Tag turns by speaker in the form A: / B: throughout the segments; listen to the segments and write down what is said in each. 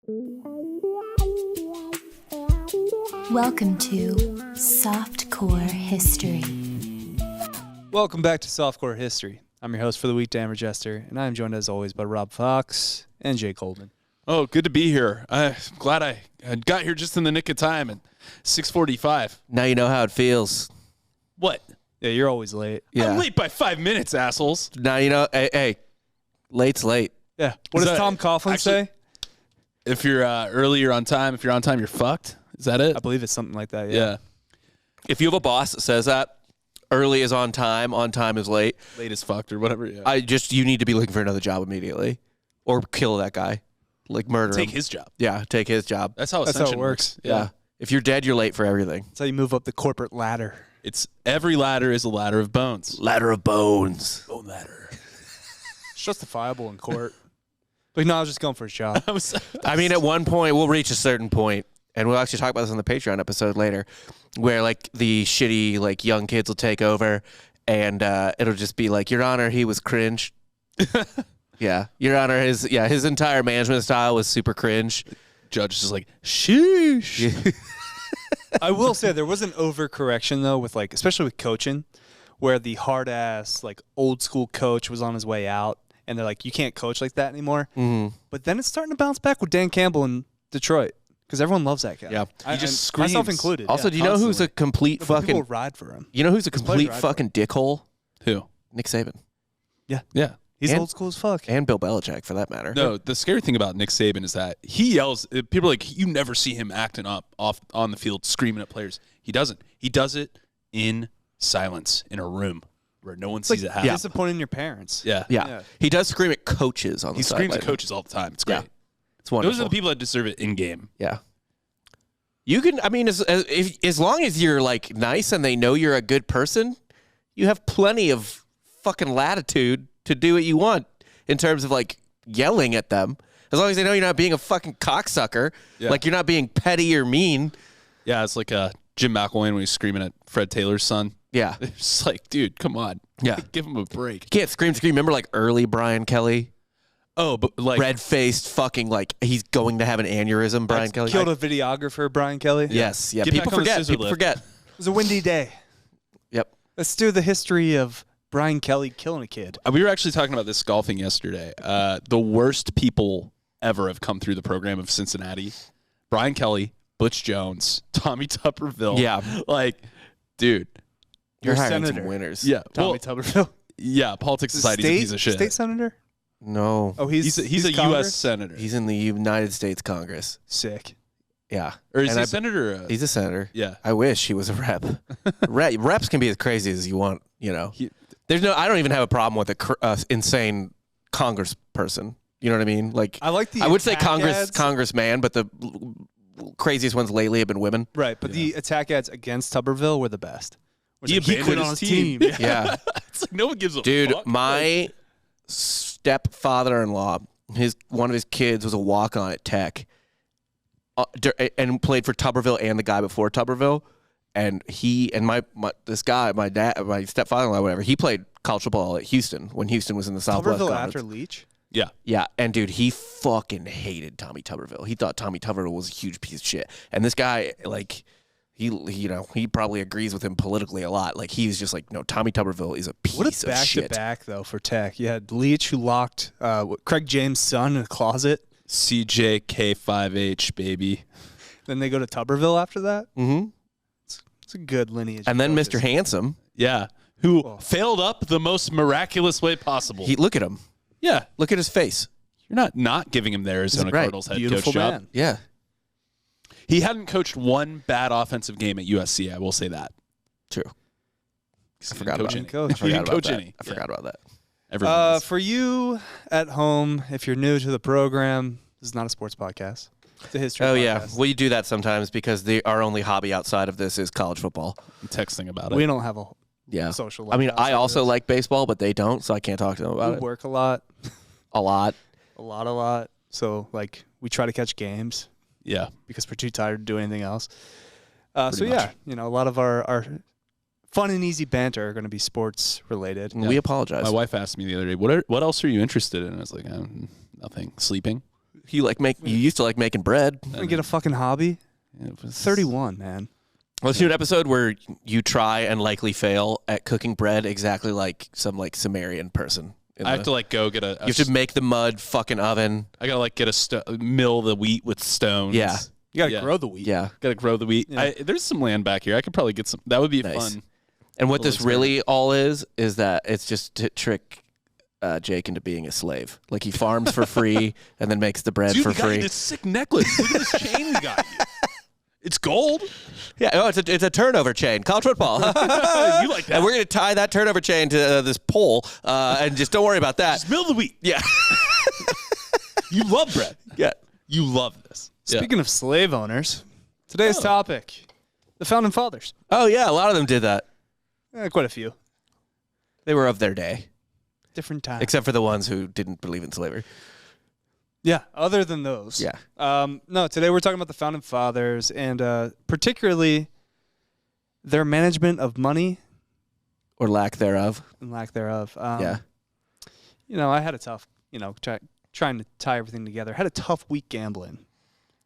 A: Welcome to Softcore History.
B: Welcome back to Softcore History. I'm your host for the week, Dan Jester, and I'm joined as always by Rob Fox and Jay Coleman.
C: Oh, good to be here. I'm glad I got here just in the nick of time at 6:45.
D: Now you know how it feels.
C: What?
B: Yeah, you're always late.
D: Yeah.
C: I'm late by 5 minutes, assholes.
D: Now you know, hey, late's late.
B: Yeah. What does Tom Coughlin say?
C: If you're early, you're on time. If you're on time, you're fucked. Is that it?
B: I believe it's something like that,
C: Yeah.
D: If you have a boss that says that, early is on time is late.
C: Late is fucked or whatever. Yeah.
D: You need to be looking for another job immediately. Or kill that guy. Like murder him.
C: Take his job.
D: Yeah, take his job.
C: That's how
B: it works.
D: Yeah. If you're dead, you're late for everything.
B: That's how you move up the corporate ladder.
C: It's every ladder is a ladder of bones.
D: Ladder of bones.
C: Bone ladder.
B: It's justifiable in court. But no, I was just going for a shot.
D: I mean, at one point, we'll reach a certain point, and we'll actually talk about this on the Patreon episode later, where like the shitty like young kids will take over, and it'll just be like, Your Honor, he was cringe. Yeah, Your Honor, his entire management style was super cringe.
C: Judge is just like, sheesh.
B: I will say there was an overcorrection though, with like, especially with coaching, where the hard ass like old school coach was on his way out, and they're like, you can't coach like that anymore.
D: Mm-hmm.
B: But then it's starting to bounce back with Dan Campbell in Detroit because everyone loves that guy.
D: Yeah,
C: he just screams.
B: Myself included.
D: Also, do you know who's a complete fucking?
B: People ride for him.
D: You know who's a complete fucking dickhole?
C: Who?
D: Nick Saban.
C: Yeah.
B: He's old school as fuck.
D: And Bill Belichick, for that matter.
C: No, the scary thing about Nick Saban is that he yells. People are like, you never see him acting up off on the field, screaming at players. He doesn't. He does it in silence in a room where no one sees it happen.
B: Disappointing your parents.
D: Yeah. He does scream at coaches on the side.
C: He screams at coaches all the time. It's great.
D: Yeah. It's wonderful.
C: Those are the people that deserve it in game.
D: Yeah. You can, I mean, as long as you're like nice and they know you're a good person, you have plenty of fucking latitude to do what you want in terms of like yelling at them. As long as they know you're not being a fucking cocksucker, like you're not being petty or mean.
C: Yeah, it's like Jim McElwain when he's screaming at Fred Taylor's son.
D: Yeah.
C: It's like, dude, come on.
D: Yeah.
C: Give him a break.
D: You can't scream. Remember like early Brian Kelly?
C: Oh, but like
D: red-faced fucking like he's going to have an aneurysm, Brian Kelly.
B: Killed a videographer, Brian Kelly.
D: Yes. Yeah.
C: Get
D: People
C: back on the
D: forget.
C: scissor
D: People
C: lift.
D: forget.
B: It was a windy day.
D: Yep.
B: Let's do the history of Brian Kelly killing a kid.
C: We were actually talking about this golfing yesterday. The worst people ever have come through the program of Cincinnati. Brian Kelly, Butch Jones, Tommy Tuberville.
D: Yeah.
C: Like, dude.
D: You're
B: Your
D: hiring
B: senator.
D: some winners.
C: Yeah.
B: Tommy Tuberville.
C: Yeah, Politics Society's a piece of shit.
B: State senator?
D: No.
B: Oh,
C: He's a
B: Congress?
C: U.S. senator.
D: He's in the United States Congress.
B: Sick.
D: Yeah.
C: Or is
D: And
C: he a senator? Or
D: He's a senator.
C: yeah.
D: I wish he was a rep. Reps can be as crazy as you want, you know.
C: He-
D: I don't even have a problem with a insane congressperson. You know what I mean? Like
B: I like the
D: I would say
B: attack ads.
D: congressman, but the craziest ones lately have been women.
B: Right, but the attack ads against Tuberville were the best.
C: He
B: quit on his team.
D: Yeah.
C: It's like no one gives a
D: Dude,
C: fuck.
D: my stepfather-in-law, one of his kids was a walk-on at Tech, and played for Tuberville and the guy before Tuberville, and he and my stepfather-in-law, whatever, he played college football at Houston when Houston was in the Southwest
B: Tuberville
D: Conference.
B: after Leach?
C: Yeah.
D: Yeah, and dude, he fucking hated Tommy Tuberville. He thought Tommy Tuberville was a huge piece of shit, and this guy like. He probably agrees with him politically a lot. Like he's just like, no, Tommy Tuberville is a piece
B: What a
D: of shit.
B: back-to-back, though, for Tech. You had Leach, who locked Craig James' son in a closet.
C: CJK5H, baby.
B: Then they go to Tuberville after that.
D: Mm-hmm.
B: It's a good lineage.
D: And then
B: of
D: Mr. Handsome,
C: Yeah. Who failed up the most miraculous way possible.
D: look at him.
C: Yeah.
D: Look at his face.
C: You're not giving him the Arizona
D: Right.
C: Cardinals head
B: Beautiful
C: coach
B: man.
C: job.
D: Yeah.
C: He hadn't coached one bad offensive game at USC, I will say that.
D: True.
C: I
D: forgot about
B: it.
D: I forgot about that.
C: Any.
D: I forgot about that.
C: Everyone does.
B: For you at home, if you're new to the program, this is not a sports podcast. It's a history
D: Oh,
B: podcast.
D: yeah. We do that sometimes because our only hobby outside of this is college football.
C: I'm texting about it.
B: We don't have a
D: Yeah.
B: social life.
D: I mean, I
B: outside of
D: also
B: this.
D: like baseball, but they don't, so I can't talk to them about
B: We
D: it.
B: work a lot.
D: A lot.
B: A lot. So, like, we try to catch games
C: Yeah.
B: because we're too tired to do anything else.
C: Pretty much.
B: A lot of our fun and easy banter are going to be sports related.
D: We apologize.
C: My wife asked me the other day, what else are you interested in? I was like, nothing. Sleeping.
D: You used to like making bread.
B: I'm gonna get a fucking hobby.
C: It was
B: 31, man.
D: Let's do an episode where you try and likely fail at cooking bread exactly like some like Sumerian person.
C: I have to like go get a.
D: You have to make the mud fucking oven.
C: I gotta like get mill the wheat with stones.
D: Yeah.
B: You gotta grow the wheat.
D: Yeah.
C: Gotta grow the wheat.
B: Yeah.
C: There's some land back here. I could probably get some. That would be
D: Nice.
C: fun.
D: And what
C: Little
D: this really all is that it's just to trick Jake into being a slave. Like he farms for free and then makes the bread
C: Dude,
D: for
C: we got you
D: free.
C: this sick necklace. Look at this chain we got you. It's gold.
D: Yeah, it's a turnover chain. College football.
C: You like that?
D: And we're gonna tie that turnover chain to this pole, and just don't worry about that.
C: Just mill the wheat.
D: Yeah,
C: You love bread.
D: yeah.
C: You love this.
B: Speaking of slave owners, today's topic: the founding fathers.
D: Oh yeah, a lot of them did that.
B: Quite a few.
D: They were of their day,
B: Different times.
D: except for the ones who didn't believe in slavery.
B: Yeah, other than those.
D: Yeah.
B: No, today we're talking about the founding fathers and particularly their management of money
D: Or lack thereof.
B: and lack thereof.
D: Yeah.
B: You know, I had a tough, trying to tie everything together. Had a tough week gambling.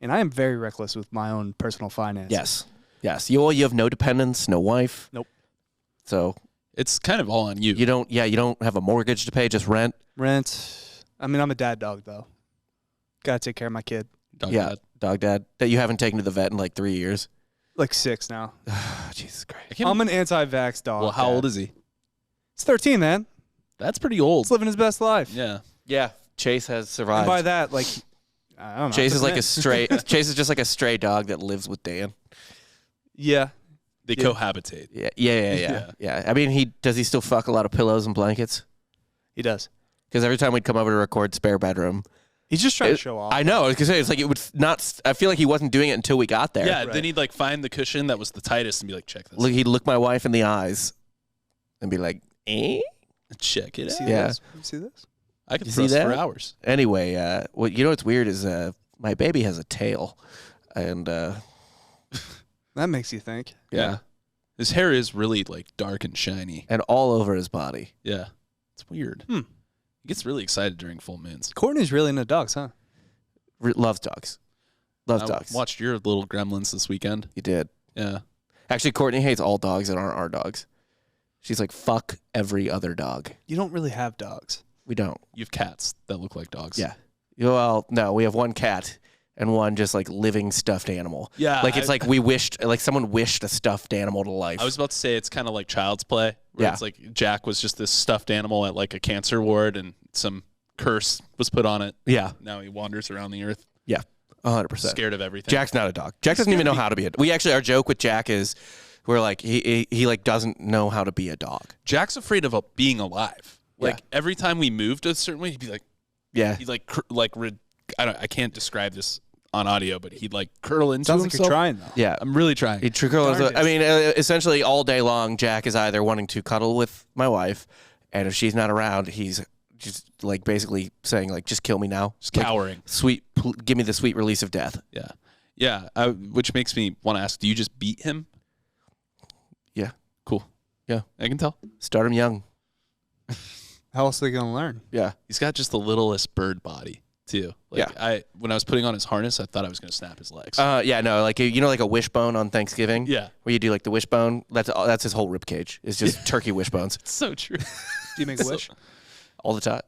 B: And I am very reckless with my own personal finances.
D: Yes. You have no dependents, no wife.
B: Nope.
D: So
C: It's kind of all on you.
D: you don't have a mortgage to pay, just rent.
B: Rent. I mean, I'm a dad dog, though. Got to take care of my kid.
C: Dog
D: yeah,
C: dad.
D: dog dad that you haven't taken to the vet in like 3 years.
B: Like 6 now.
D: Oh, Jesus Christ.
C: I can't-
B: I'm an anti-vax dog.
C: well, how old is he?
B: He's 13, man.
C: That's pretty old.
B: He's living his best life.
C: Yeah.
D: Yeah, Chase has
B: And
D: survived.
B: by that, like, I don't know.
D: Chase is like a
B: man.
D: stray. Chase is just like a stray dog that lives with Dan.
B: Yeah.
C: They
B: Yeah.
C: cohabitate.
D: Yeah. I mean, does he still fuck a lot of pillows and blankets?
B: He does.
D: Because every time we'd come over to record Spare Bedroom,
B: He's just trying to show off.
D: I know. I was gonna say it's like it would not. I feel like he wasn't doing it until we got there.
C: Yeah.
B: Right.
C: Then he'd like find the cushion that was the tightest and be like, check this.
D: He'd look my wife in the eyes and be like, "Eh."
C: Check it
B: See
C: out.
D: Yeah.
B: this? You see this?
C: I could
D: You see
C: thrust for
D: that?
C: hours.
D: Anyway, what's weird is my baby has a tail, and
B: That makes you think.
D: yeah,
C: His hair is really like dark and shiny.
D: and all over his body.
C: Yeah. It's weird.
B: Hmm.
C: He gets really excited during full moons.
B: Courtney's really into dogs, huh?
D: Loves dogs. Loves
C: I
D: dogs.
C: watched your little gremlins this weekend.
D: You did.
C: Yeah.
D: Actually, Courtney hates all dogs that aren't our dogs. She's like, fuck every other dog.
B: You don't really have dogs.
D: We don't.
C: You have cats that look like dogs.
D: Yeah. Well, no, we have one cat and one just like living stuffed animal.
C: Yeah.
D: Like it's like we wished, like someone wished a stuffed animal to life.
C: I was about to say it's kind of like Child's Play. Where
D: Yeah.
C: It's like Jack was just this stuffed animal at like a cancer ward and some curse was put on it.
D: Yeah.
C: Now he wanders around the earth
D: 100%.
C: scared of everything.
D: Jack's not a dog. Jack doesn't even know how to be a dog. We actually, our joke with Jack is we're like, he like doesn't know how to be a dog.
C: Jack's afraid of being alive. Like
D: Yeah.
C: every time we moved a certain way, he'd be like,
D: Yeah.
C: he'd like, I can't describe this on audio, but he'd like curl into
B: Sounds like
C: himself.
B: you're trying, though.
D: Yeah.
C: I'm really trying.
D: I mean, essentially all day long, Jack is either wanting to cuddle with my wife, and if she's not around, he's just like basically saying like, just kill me now.
C: Just cowering.
D: Give me the sweet release of death.
C: Yeah. Yeah. Which makes me want to ask, do you just beat him?
D: Yeah.
C: Cool.
D: Yeah.
C: I can tell.
D: Start him young.
B: How else are they going to learn?
D: Yeah.
C: He's got just the littlest bird body too. Like when I was putting on his harness, I thought I was going to snap his legs.
D: Yeah, no, like like a wishbone on Thanksgiving.
C: Yeah.
D: Where you do like the wishbone. That's his whole rib cage. It's just turkey wishbones
C: It's so true.
B: Do you make a wish?
D: all the time.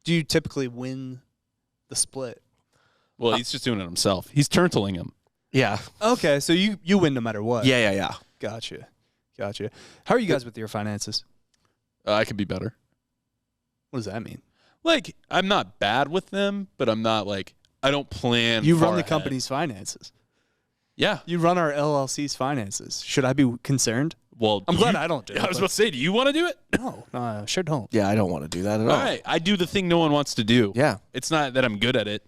B: Do you typically win the split?
C: Well, he's just doing it himself. He's turtling him.
D: Yeah.
B: Okay, so you win no matter what.
D: Yeah.
B: Gotcha. How are you guys with your finances?
C: I could be better.
B: What does that mean?
C: Like, I'm not bad with them, but I'm not like, I don't plan.
B: You
C: far
B: run the
C: ahead.
B: company's finances.
C: Yeah.
B: You run our LLC's finances. Should I be concerned?
C: Well,
B: I'm glad I don't do it.
C: I was about to say, do you want to do it?
B: No, I sure don't.
D: Yeah, I don't want to do that at all.
C: All right. I do the thing no one wants to do.
D: Yeah.
C: It's not that I'm good at it.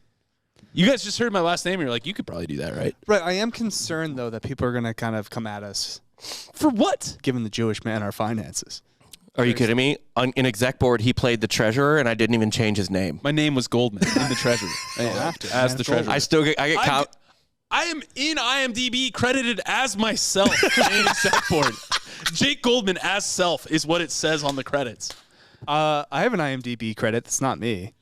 C: You guys just heard my last name. And you're like, you could probably do that, right?
B: Right. I am concerned, though, that people are going to kind of come at us,
C: For what?
B: giving the Jewish man our finances.
D: Are you kidding me? In exec board, he played the treasurer, and I didn't even change his name.
C: My name was Goldman in the treasury.
B: have to,
C: As
B: man.
C: the treasurer.
D: I get count.
C: I am in IMDb credited as myself in exec board. Jake Goldman as self is what it says on the credits.
B: I have an IMDb credit. That's not me.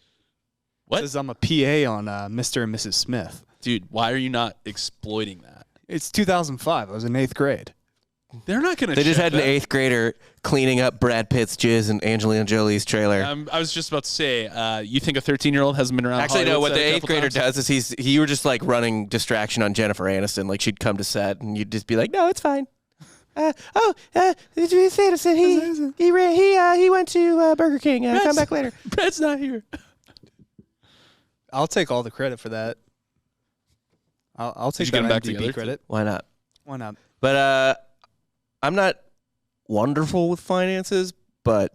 C: What?
B: Says I'm a PA on Mr. and Mrs. Smith.
C: Dude, why are you not exploiting that?
B: It's 2005. I was in 8th grade.
C: They're not going to.
D: They just had an 8th grader cleaning up Brad Pitt's jizz in Angelina Jolie's trailer.
C: I was just about to say, you think a 13-year-old hasn't been around?
D: Actually, no.
C: Hollywood
D: What the
C: set a
D: 8th
C: couple
D: grader
C: times?
D: does is you were just like running distraction on Jennifer Aniston. Like she'd come to set and you'd just be like, "No, it's fine." Did you say he went to Burger King. Come back later.
C: Brad's not here.
B: I'll take all the credit for that. I'll take
C: you get
B: that
C: them back
B: IMDb
C: together?
B: credit.
D: Why not?
B: Why not?
D: But I'm not wonderful with finances, but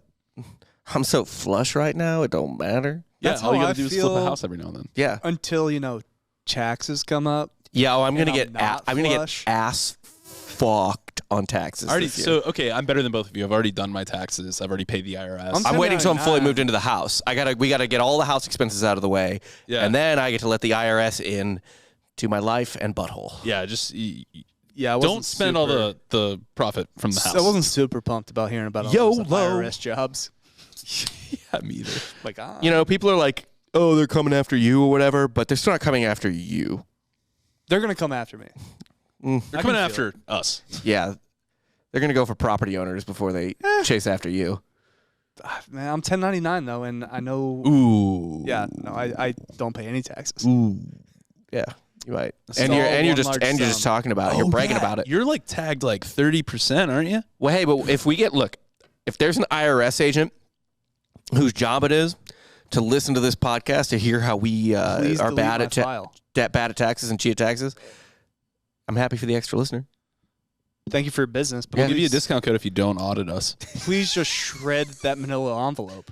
D: I'm so flush right now, it don't matter.
C: Yeah,
B: That's
C: all you
B: how
C: got
B: I
C: to do is flip a
B: feel.
C: house every now and then.
D: Yeah.
B: Until, taxes come up.
D: Yeah, I'm gonna
B: And
D: get
B: I'm not flush.
D: ass fucked on taxes.
C: Already,
D: this year.
C: so okay, I'm better than both of you. I've already done my taxes. I've already paid the IRS.
D: I'm waiting till I'm fully
B: 1099.
D: moved into the house. We gotta get all the house expenses out of the way,
C: Yeah.
D: and then I get to let the IRS in to my life and butthole.
C: Yeah, just
B: Yeah, I wasn't
C: don't spend all
B: super-
C: the profit from the house.
B: I wasn't super pumped about hearing about all
D: YOLO.
B: those IRS jobs.
C: Yeah, me either.
B: Like,
D: You know, people are like, "Oh, they're coming after you or whatever," but they're still not coming after you.
B: they're gonna come after me.
C: They're coming after us.
D: Yeah, they're gonna go for property owners before they chase after you.
B: Man, I'm 1099 though, and I know.
C: Ooh.
B: Yeah, no, I don't pay any taxes.
D: Ooh. Yeah, you might. And
B: all
D: you're
B: one
D: just
B: large
D: you're just
B: sum.
D: talking about it. You're bragging about it.
C: You're like tagged like 30%, aren't you?
D: Well, hey, but if there's an IRS agent whose job it is to listen to this podcast to hear how we
B: Please
D: are
B: delete
D: bad
B: my
D: at
B: file.
D: bad at taxes and cheat taxes, I'm happy for the extra listener.
B: Thank you for your business, but
C: We'll give you a
B: please-
C: discount code if you don't audit us.
B: Please just shred that manila envelope.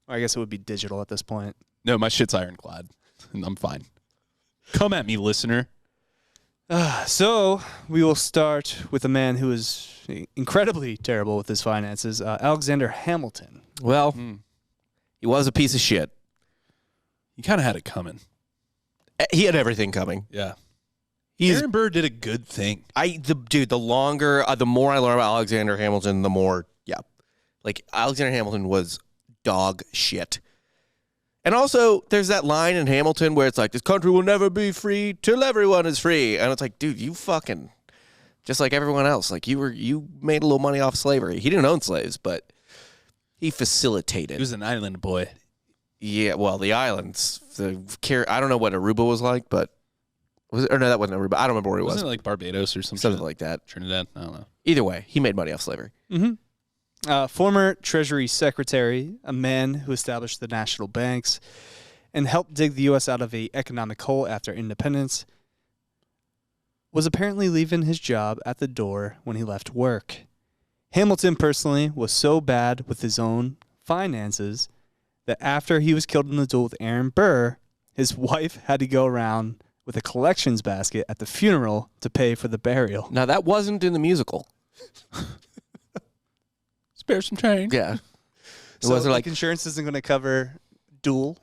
B: Or I guess it would be digital at this point.
C: No, my shit's ironclad. And I'm fine. Come at me, listener.
B: So we will start with a man who is incredibly terrible with his finances, Alexander Hamilton.
D: Well, he was a piece of shit.
C: You kind of had it coming.
D: He had everything coming.
C: Yeah.
D: He's
C: Aaron Burr did a good thing.
D: the longer, the more I learn about Alexander Hamilton, the more, like Alexander Hamilton was dog shit. And also, there's that line in Hamilton where it's like, this country will never be free till everyone is free. And it's like, dude, you fucking, just like everyone else, like you made a little money off slavery. He didn't own slaves, but he facilitated.
C: He was an island boy.
D: Yeah, well, the islands, I don't know what Aruba was like, but, no, that wasn't Aruba. I don't remember where he was.
C: Wasn't it like Barbados or
D: Something
C: shit?
D: like that.
C: Trinidad? I don't know.
D: Either way, he made money off slavery.
B: Former Treasury Secretary, a man who established the national banks and helped dig the U.S. out of an economic hole after independence, was apparently leaving his job at the door when he left work. Hamilton personally was so bad with his own finances that after he was killed in the duel with Aaron Burr, his wife had to go around with a collections basket at the funeral to pay for the burial.
D: Now, that wasn't in the musical.
C: Spare some change.
D: Yeah. It
B: So
D: wasn't like,
B: insurance isn't going to cover duel.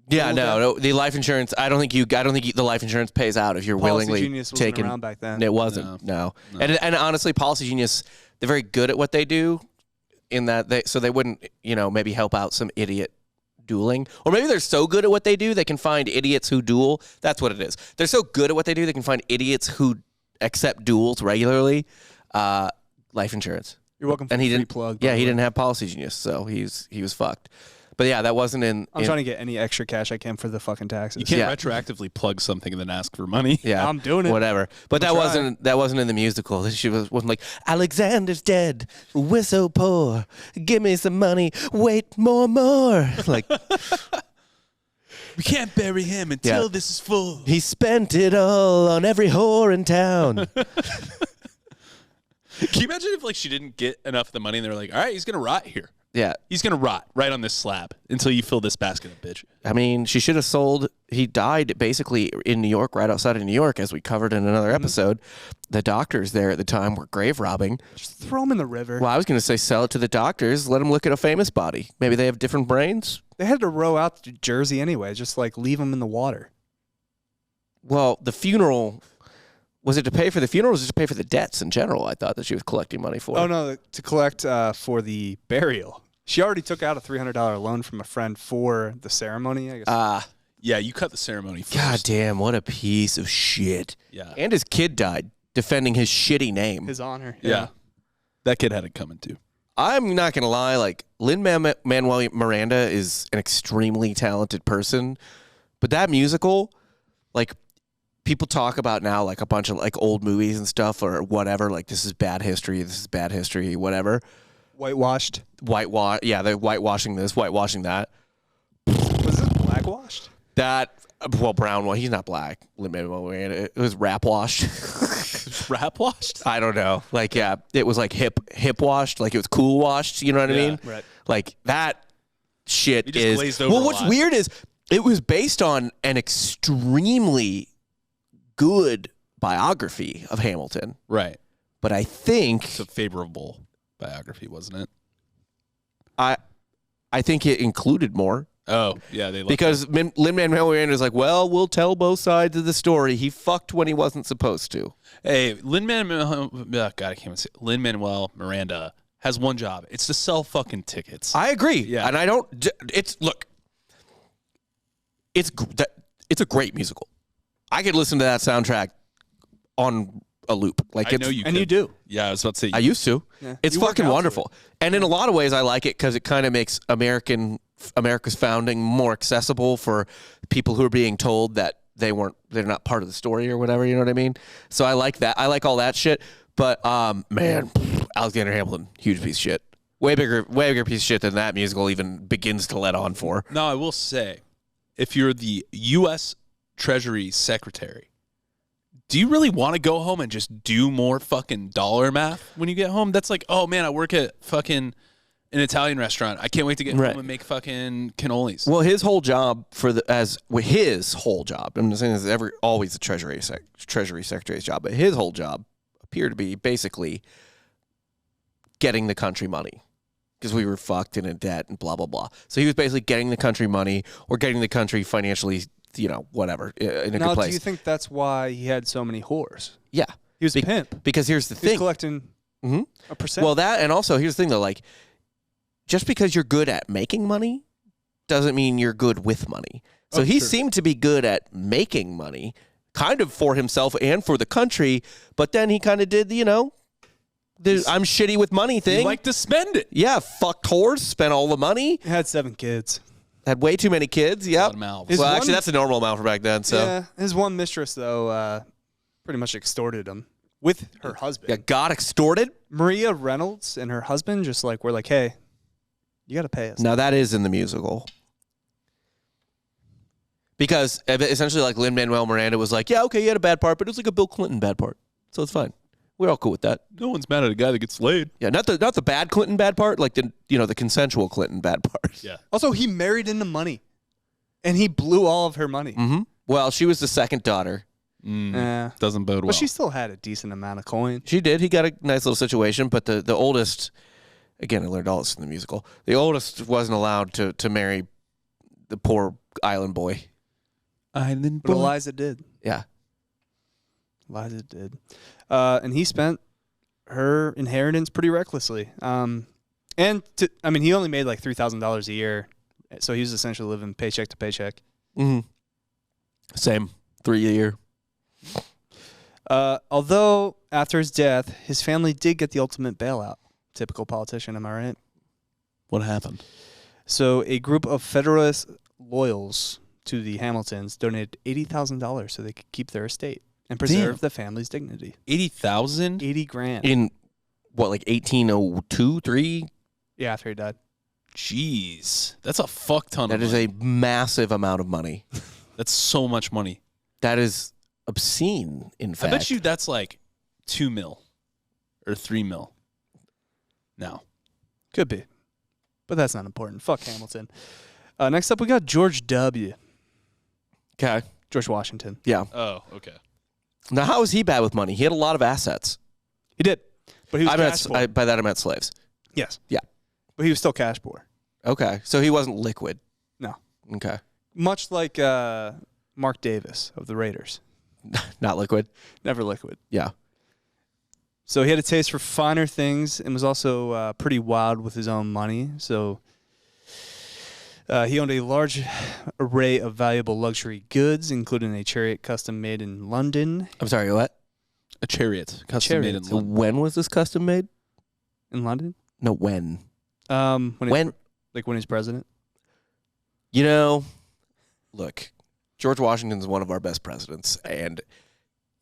D: yeah, no, the life insurance, I don't think the life insurance pays out if you're
B: Policy
D: willingly
B: Genius wasn't
D: taken.
B: around back then.
D: It wasn't, no. And honestly, Policy Genius, they're very good at what they do in that they wouldn't, maybe help out some idiot dueling. Or maybe they're so good at what they do, they can find idiots who duel. That's what it is. They're so good at what they do, they can find idiots who accept duels regularly. Life insurance.
B: You're welcome for
D: And he
B: the free
D: didn't
B: plug. by
D: Yeah,
B: the
D: he
B: way.
D: didn't have Policy Genius, so he was fucked. But yeah, that wasn't in.
B: I'm trying to get any extra cash I can for the fucking taxes.
C: You can't
D: Yeah.
C: retroactively plug something and then ask for money.
D: Yeah,
B: I'm doing it.
D: Whatever. But
B: I'll
D: that wasn't in the musical. She wasn't like, Alexander's dead. We're so poor. Give me some money. Wait, more. Like,
C: We can't bury him until
D: Yeah.
C: this is full.
D: he spent it all on every whore in town.
C: Can you imagine if she didn't get enough of the money and they were like, all right, he's going to rot here.
D: Yeah.
C: He's going to rot right on this slab until you fill this basket up, bitch.
D: I mean, she should have sold. He died basically in New York, right outside of New York, as we covered in another episode. The doctors there at the time were grave robbing.
B: Just throw them in the river.
D: Well, I was going to say sell it to the doctors. Let them look at a famous body. Maybe they have different brains.
B: They had to row out to Jersey anyway. Just leave them in the water.
D: Well, the funeral, was it to pay for the funeral or was it to pay for the debts in general? I thought that she was collecting money for.
B: Oh no, to collect for the burial. She already took out a $300 loan from a friend for the ceremony, I guess.
C: Yeah, you cut the ceremony first.
D: God damn, what a piece of shit.
C: Yeah.
D: And his kid died defending his shitty name.
B: His honor.
C: Yeah. That kid had it coming too.
D: I'm not going to lie, like, Lin-Manuel Miranda is an extremely talented person, but that musical, like, people talk about now, like, a bunch of, like, old movies and stuff or whatever, like, this is bad history, whatever.
B: Whitewashed.
D: Yeah, they're whitewashing this, whitewashing that.
B: Was this blackwashed?
D: That, well, brown, well, he's not black. Lin-Manuel Miranda, it was rap washed.
C: Rap washed?
D: I don't know. Like, yeah, it was like hip washed, like it was cool washed. You know what I mean?
B: Right.
D: Like that shit
C: You just
D: is.
C: glazed over
D: Well,
C: a
D: what's
C: lot.
D: weird is it was based on an extremely good biography of Hamilton,
C: Right.
D: but I think
C: It's a favorable biography, wasn't it?
D: I think it included more.
C: Oh, yeah. They
D: Because Lin-Manuel Miranda is like, well, we'll tell both sides of the story. He fucked when he wasn't supposed to.
C: Hey, Lin-Manuel Miranda has one job. It's to sell fucking tickets.
D: I agree.
C: Yeah.
D: And I don't. It's a great musical. I could listen to that soundtrack on a loop. Like
C: I know you
B: And
C: could.
B: you do.
C: Yeah, I was about to say.
D: I used to.
B: Yeah.
D: It's
B: You work
D: fucking
B: out to
D: wonderful. And in a lot of ways, I like it because it kind of makes America's founding more accessible for people who are being told that they're not part of the story or whatever. You know what I mean? So I like that. I like all that shit. But man, Alexander Hamilton, huge piece of shit. Way bigger piece of shit than that musical even begins to let on for.
C: Now, I will say, if you're the U.S. Treasury Secretary, do you really want to go home and just do more fucking dollar math when you get home? That's like, oh man, I work at fucking an Italian restaurant. I can't wait to get
D: Right.
C: home and make fucking cannolis.
D: Well, his whole job his whole job. I'm not saying this is always the Treasury Secretary's job, but his whole job appeared to be basically getting the country money because we were fucked and in debt and blah blah blah. So he was basically getting the country money or getting the country financially, whatever, in a
B: Now,
D: good place.
B: do you think that's why he had so many whores?
D: Yeah,
B: He was a pimp.
D: because here's the
B: He was
D: thing.
B: collecting
D: Mhm.
B: a percent.
D: Well, that and also here's the thing though, like just because you're good at making money doesn't mean you're good with money. So he seemed to be good at making money, kind of for himself and for the country, but then he kind of did the I'm shitty with money
C: You
D: thing.
C: like to spend it.
D: Yeah, fucked whores, spent all the money,
B: he had 7 kids.
D: had way too many kids.
C: A
D: Yep.
C: lot of mouths.
B: His
D: Well,
B: one-
D: actually, that's a normal amount for back then. So
B: Yeah, his one mistress though pretty much extorted him with her husband.
D: yeah, got extorted.
B: Maria Reynolds and her husband just like were like, hey, you got to pay us.
D: Now that is in the musical. Because essentially, like Lin-Manuel Miranda was like, yeah, okay, you had a bad part, but it was like a Bill Clinton bad part, so it's fine. We're all cool with that.
C: No one's mad at a guy that gets laid.
D: Yeah, not the bad Clinton bad part, like the consensual Clinton bad part.
C: Yeah.
B: Also, he married into money, and he blew all of her money.
D: Mm-hmm. Well, she was the second daughter.
C: Doesn't bode well.
B: Well, she still had a decent amount of coin.
D: She did. He got a nice little situation, but the oldest, again, I learned all this in the musical. The oldest wasn't allowed to marry the poor island boy.
C: Island
B: But Eliza did.
D: Yeah.
B: Eliza did. And he spent her inheritance pretty recklessly. He only made like $3,000 a year. So he was essentially living paycheck to paycheck.
D: Mm-hmm. Same. 3 a year.
B: Although after his death, his family did get the ultimate bailout. Typical politician, am I right?
C: What happened?
B: So a group of Federalist loyals to the Hamiltons donated $80,000 so they could keep their estate and preserve the family's dignity.
C: 80,000?
B: $80,000.
D: In what, like 1802, 3?
B: Yeah, after he died.
C: Jeez. That's a fuck ton
D: That
C: of
D: is
C: money.
D: a massive amount of money.
C: That's so much money.
D: That is obscene, in fact.
C: I bet you that's like 2 mil or 3 mil. Now.
B: Could be. But that's not important. Fuck Hamilton. Next up, we got George W.
D: Okay.
B: George Washington.
D: Yeah.
C: Oh, okay.
D: Now, how was he bad with money? He had a lot of assets.
B: He did. But he was cash poor.
D: By that I meant slaves.
B: Yes.
D: Yeah.
B: But he was still cash poor.
D: Okay. So he wasn't liquid.
B: No.
D: Okay.
B: Much like Mark Davis of the Raiders.
D: Not liquid.
B: Never liquid.
D: Yeah.
B: So he had a taste for finer things and was also pretty wild with his own money. So he owned a large array of valuable luxury goods, including a chariot custom made in London.
D: I'm sorry, what?
C: A chariot, custom made in
D: So
C: London.
D: when was this custom made?
B: In London?
D: No, when?
B: When he's president.
D: You know, look, George Washington's one of our best presidents, and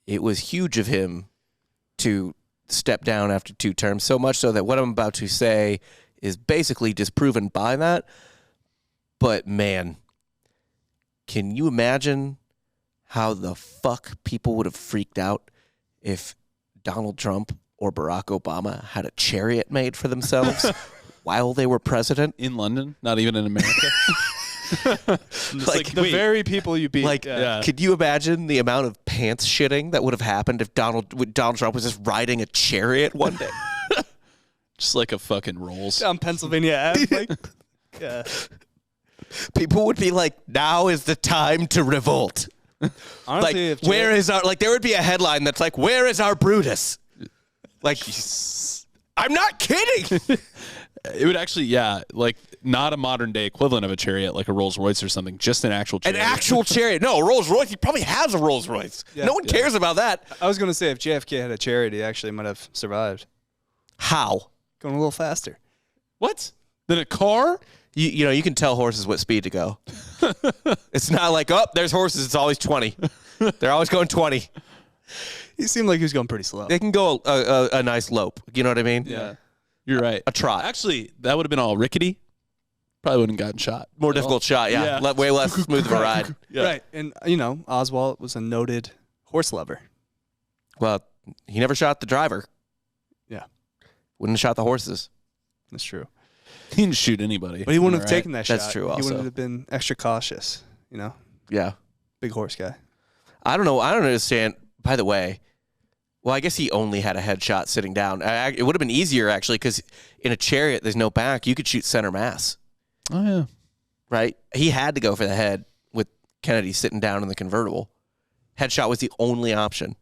D: it was huge of him to step down after 2 terms, so much so that what I'm about to say is basically disproven by that. But, man, can you imagine how the fuck people would have freaked out if Donald Trump or Barack Obama had a chariot made for themselves while they were president?
C: In London, not even in America.
B: Like the very people you beat.
D: Like, could you imagine the amount of pants shitting that would have happened if Donald Trump was just riding a chariot one day?
C: Just like a fucking Rolls.
B: Down Pennsylvania Ave. Like, yeah.
D: People would be like, now is the time to revolt.
B: Honestly,
D: Like, where is our, like, there would be a headline that's like, where is our Brutus? Like, I'm not kidding.
C: It would actually, yeah, like not a modern day equivalent of a chariot, like a Rolls Royce or something, just an actual chariot.
D: An actual chariot. No, a Rolls Royce. He probably has a Rolls Royce.
B: Yeah.
D: No one cares about that.
B: I was going to say if JFK had a chariot, he actually might have survived.
D: How?
B: Going a little faster.
C: What? Then a car?
D: You know, you can tell horses what speed to go. It's not like, oh, there's horses. It's always 20. They're always going 20.
B: He seemed like he was going pretty slow.
D: They can go a nice lope. You know what I mean?
C: Yeah. You're right.
D: A trot.
C: Actually, that would have been all rickety. Probably wouldn't have gotten shot.
D: More difficult shot, yeah.
C: Yeah.
D: Way less smooth of a ride.
C: Yeah.
B: Right. And, Oswald was a noted horse lover.
D: Well, he never shot the driver.
B: Yeah.
D: Wouldn't have shot the horses.
B: That's true.
C: He didn't shoot anybody.
B: But he wouldn't
C: Am I
B: have taken that shot.
D: That's true
B: He
D: also.
B: would have been extra cautious,
D: Yeah.
B: Big horse guy.
D: I don't know. I don't understand. By the way, well, I guess he only had a headshot sitting down. It would have been easier, actually, because in a chariot, there's no back. You could shoot center mass,
C: Oh, yeah.
D: right? He had to go for the head with Kennedy sitting down in the convertible. Headshot was the only option.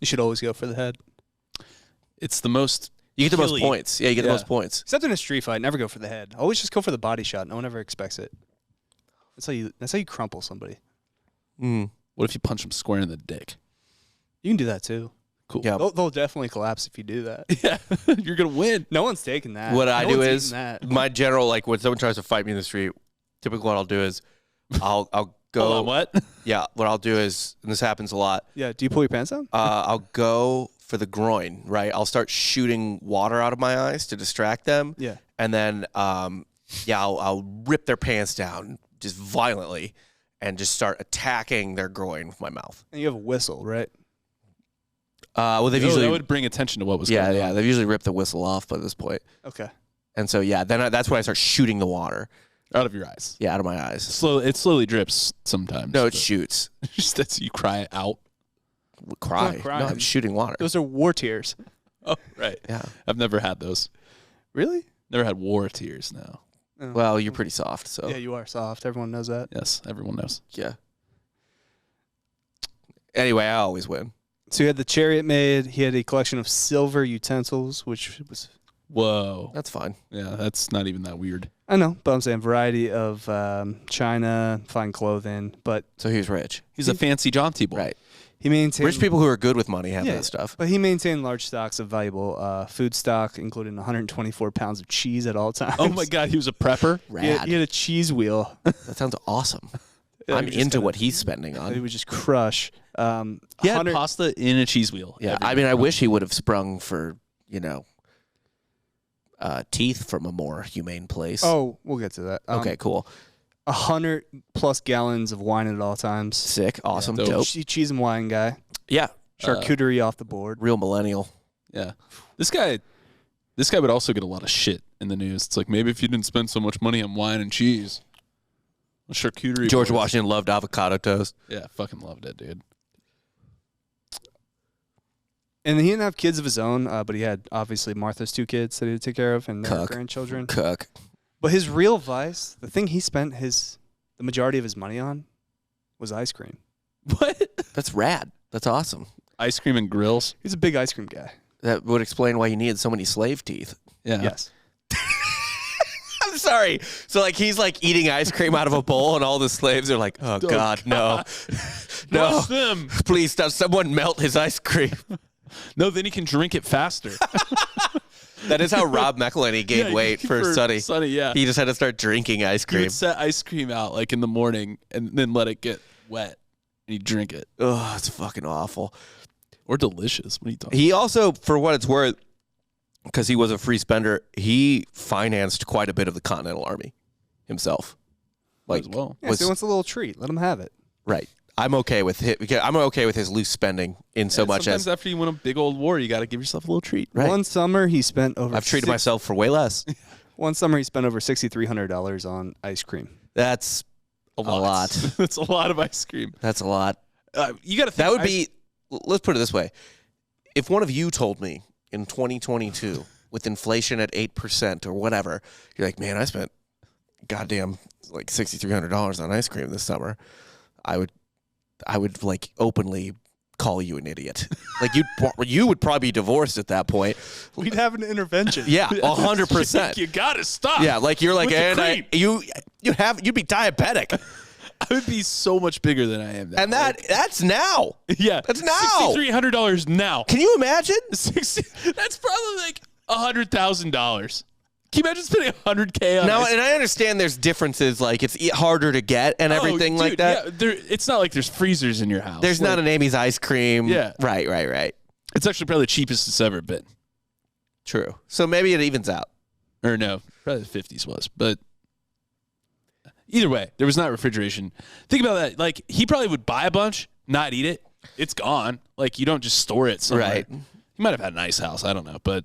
B: You should always go for the head.
C: It's the most.
D: You get the most
C: Hilly.
D: points. Yeah, you get the most points.
B: Except in a street fight, never go for the head. Always just go for the body shot. No one ever expects it. That's how you crumple somebody.
D: Mm.
C: What if you punch him square in the dick?
B: You can do that too.
C: Cool.
D: Yeah.
B: They'll definitely collapse if you do that.
C: Yeah. You're going to win.
B: No one's taking that.
D: What
B: No
D: I do
B: one's
D: is,
B: eating that.
D: my general, like, when someone tries to fight me in the street, typically what I'll do is I'll go.
C: Hold on, what?
D: Yeah, what I'll do is, and this happens a lot,
B: Yeah. Do you pull your pants down?
D: I'll go for the groin, right? I'll start shooting water out of my eyes to distract them.
B: Yeah.
D: And then, I'll rip their pants down just violently and just start attacking their groin with my mouth.
B: And you have a whistle, right?
D: Well, they've
C: No,
D: usually,
C: that would bring attention to what was going on.
D: they've usually ripped the whistle off by this point.
B: Okay.
D: And so, then that's when I start shooting the water.
C: Out of your eyes.
D: Yeah, out of my eyes.
C: It slowly drips sometimes.
D: No, it
C: but
D: shoots.
C: just that's you cry out.
D: Cry.
B: Not crying.
D: No, I'm shooting water.
B: Those are war tears.
C: Oh, right.
D: Yeah.
C: I've never had those.
B: Really?
C: Never had war tears. No.
B: Oh.
D: Well, you're pretty soft, so.
B: Yeah, you are soft. Everyone knows that.
C: Yes, everyone knows.
D: Yeah. Anyway, I always win.
B: So he had the chariot made. He had a collection of silver utensils, which was,
C: Whoa.
D: That's fine.
C: Yeah, that's not even that weird.
B: I know, but I'm saying variety of china, fine clothing. But
D: So he was rich.
C: He's a fancy jaunty boy.
D: Right.
B: he maintained
D: Rich people who are good with money have
B: Yeah,
D: that stuff.
B: But he maintained large stocks of valuable food stock, including 124 pounds of cheese at all times.
C: Oh my God, he was a prepper.
D: Rad.
B: He had a cheese wheel.
D: That sounds awesome.
B: Yeah,
D: I'm
B: he just
D: into
B: kinda-
D: what he's spending
B: He
D: on.
B: would just crush.
C: He had
B: 100
C: pasta in a cheese wheel.
D: Yeah,
C: every
D: I
C: day.
D: mean, I wish he would have sprung for, teeth from a more humane place.
B: Oh, we'll get to that.
D: Okay, cool.
B: 100+ gallons of wine at all times.
D: Sick. Awesome.
C: dope.
D: Dope.
B: Cheese and wine guy.
D: Yeah.
B: Charcuterie off the board.
D: Real millennial.
C: Yeah. This guy would also get a lot of shit in the news. It's like, maybe if you didn't spend so much money on wine and cheese. Charcuterie.
D: George
C: boards.
D: Washington loved avocado toast.
C: Yeah, fucking loved it, dude.
B: And he didn't have kids of his own, but he had obviously Martha's 2 kids that he had to take care of and their
D: Cuck.
B: grandchildren.
D: Cook.
B: But his real vice, the thing he spent the majority of his money on, was ice cream.
C: What?
D: That's rad. That's awesome.
C: Ice cream and grills.
B: He's a big ice cream guy.
D: That would explain why you needed so many slave teeth.
C: Yeah.
B: Yes.
D: I'm sorry. So like he's like eating ice cream out of a bowl, and all the slaves are like, "Oh God, no, no,
C: Wash them.
D: please stop! Someone melt his ice cream."
C: No, then he can drink it faster.
D: That is how Rob McElhenney gained weight for Sonny.
C: Sonny, yeah.
D: He just had to start drinking ice
C: He
D: cream.
C: would set ice cream out like in the morning and then let it get wet and he'd drink it.
D: Oh, it's fucking awful.
C: Or delicious. What are you talking
D: He also, for what it's worth, because he was a free spender, he financed quite a bit of the Continental Army himself.
C: Like, as well.
B: Yeah, so he wants a little treat. Let him have it.
D: Right. I'm okay with it. I'm okay with his loose spending in so much
C: sometimes
D: as
C: after you win a big old war, you got to give yourself a little treat.
D: Right.
B: One summer he spent over.
D: I've treated myself for way less.
B: One summer he spent over $6,300 on ice cream.
D: That's a lot.
C: That's a lot of ice cream.
D: That's a lot.
C: You got to think
D: That would be, let's put it this way. If one of you told me in 2022, with inflation at 8% or whatever, you're like, man, I spent goddamn like $6,300 on ice cream this summer, I would like openly call you an idiot. Like you would probably be divorced at that point.
B: We'd have an intervention.
D: Yeah, 100%.
C: You got to stop.
D: Yeah, like you're like,
C: With the
D: and you'd be diabetic.
C: I would be so much bigger than I am now.
D: And that's now.
C: Yeah.
D: That's now.
C: $6,300 now.
D: Can you imagine?
C: That's probably like $100,000. Can you imagine spending $100K on
D: Now,
C: ice
D: and I understand there's differences, like it's harder to get and everything like that.
C: Yeah, it's not like there's freezers in your house.
D: There's not an Amy's ice cream.
C: Yeah.
D: Right.
C: It's actually probably the cheapest it's ever been.
D: True. So maybe it evens out.
C: Or no, probably the 50s was. But either way, there was not refrigeration. Think about that. Like, he probably would buy a bunch, not eat it. It's gone. Like, you don't just store it somewhere.
D: Right.
C: He might have had a nice house. I don't know. But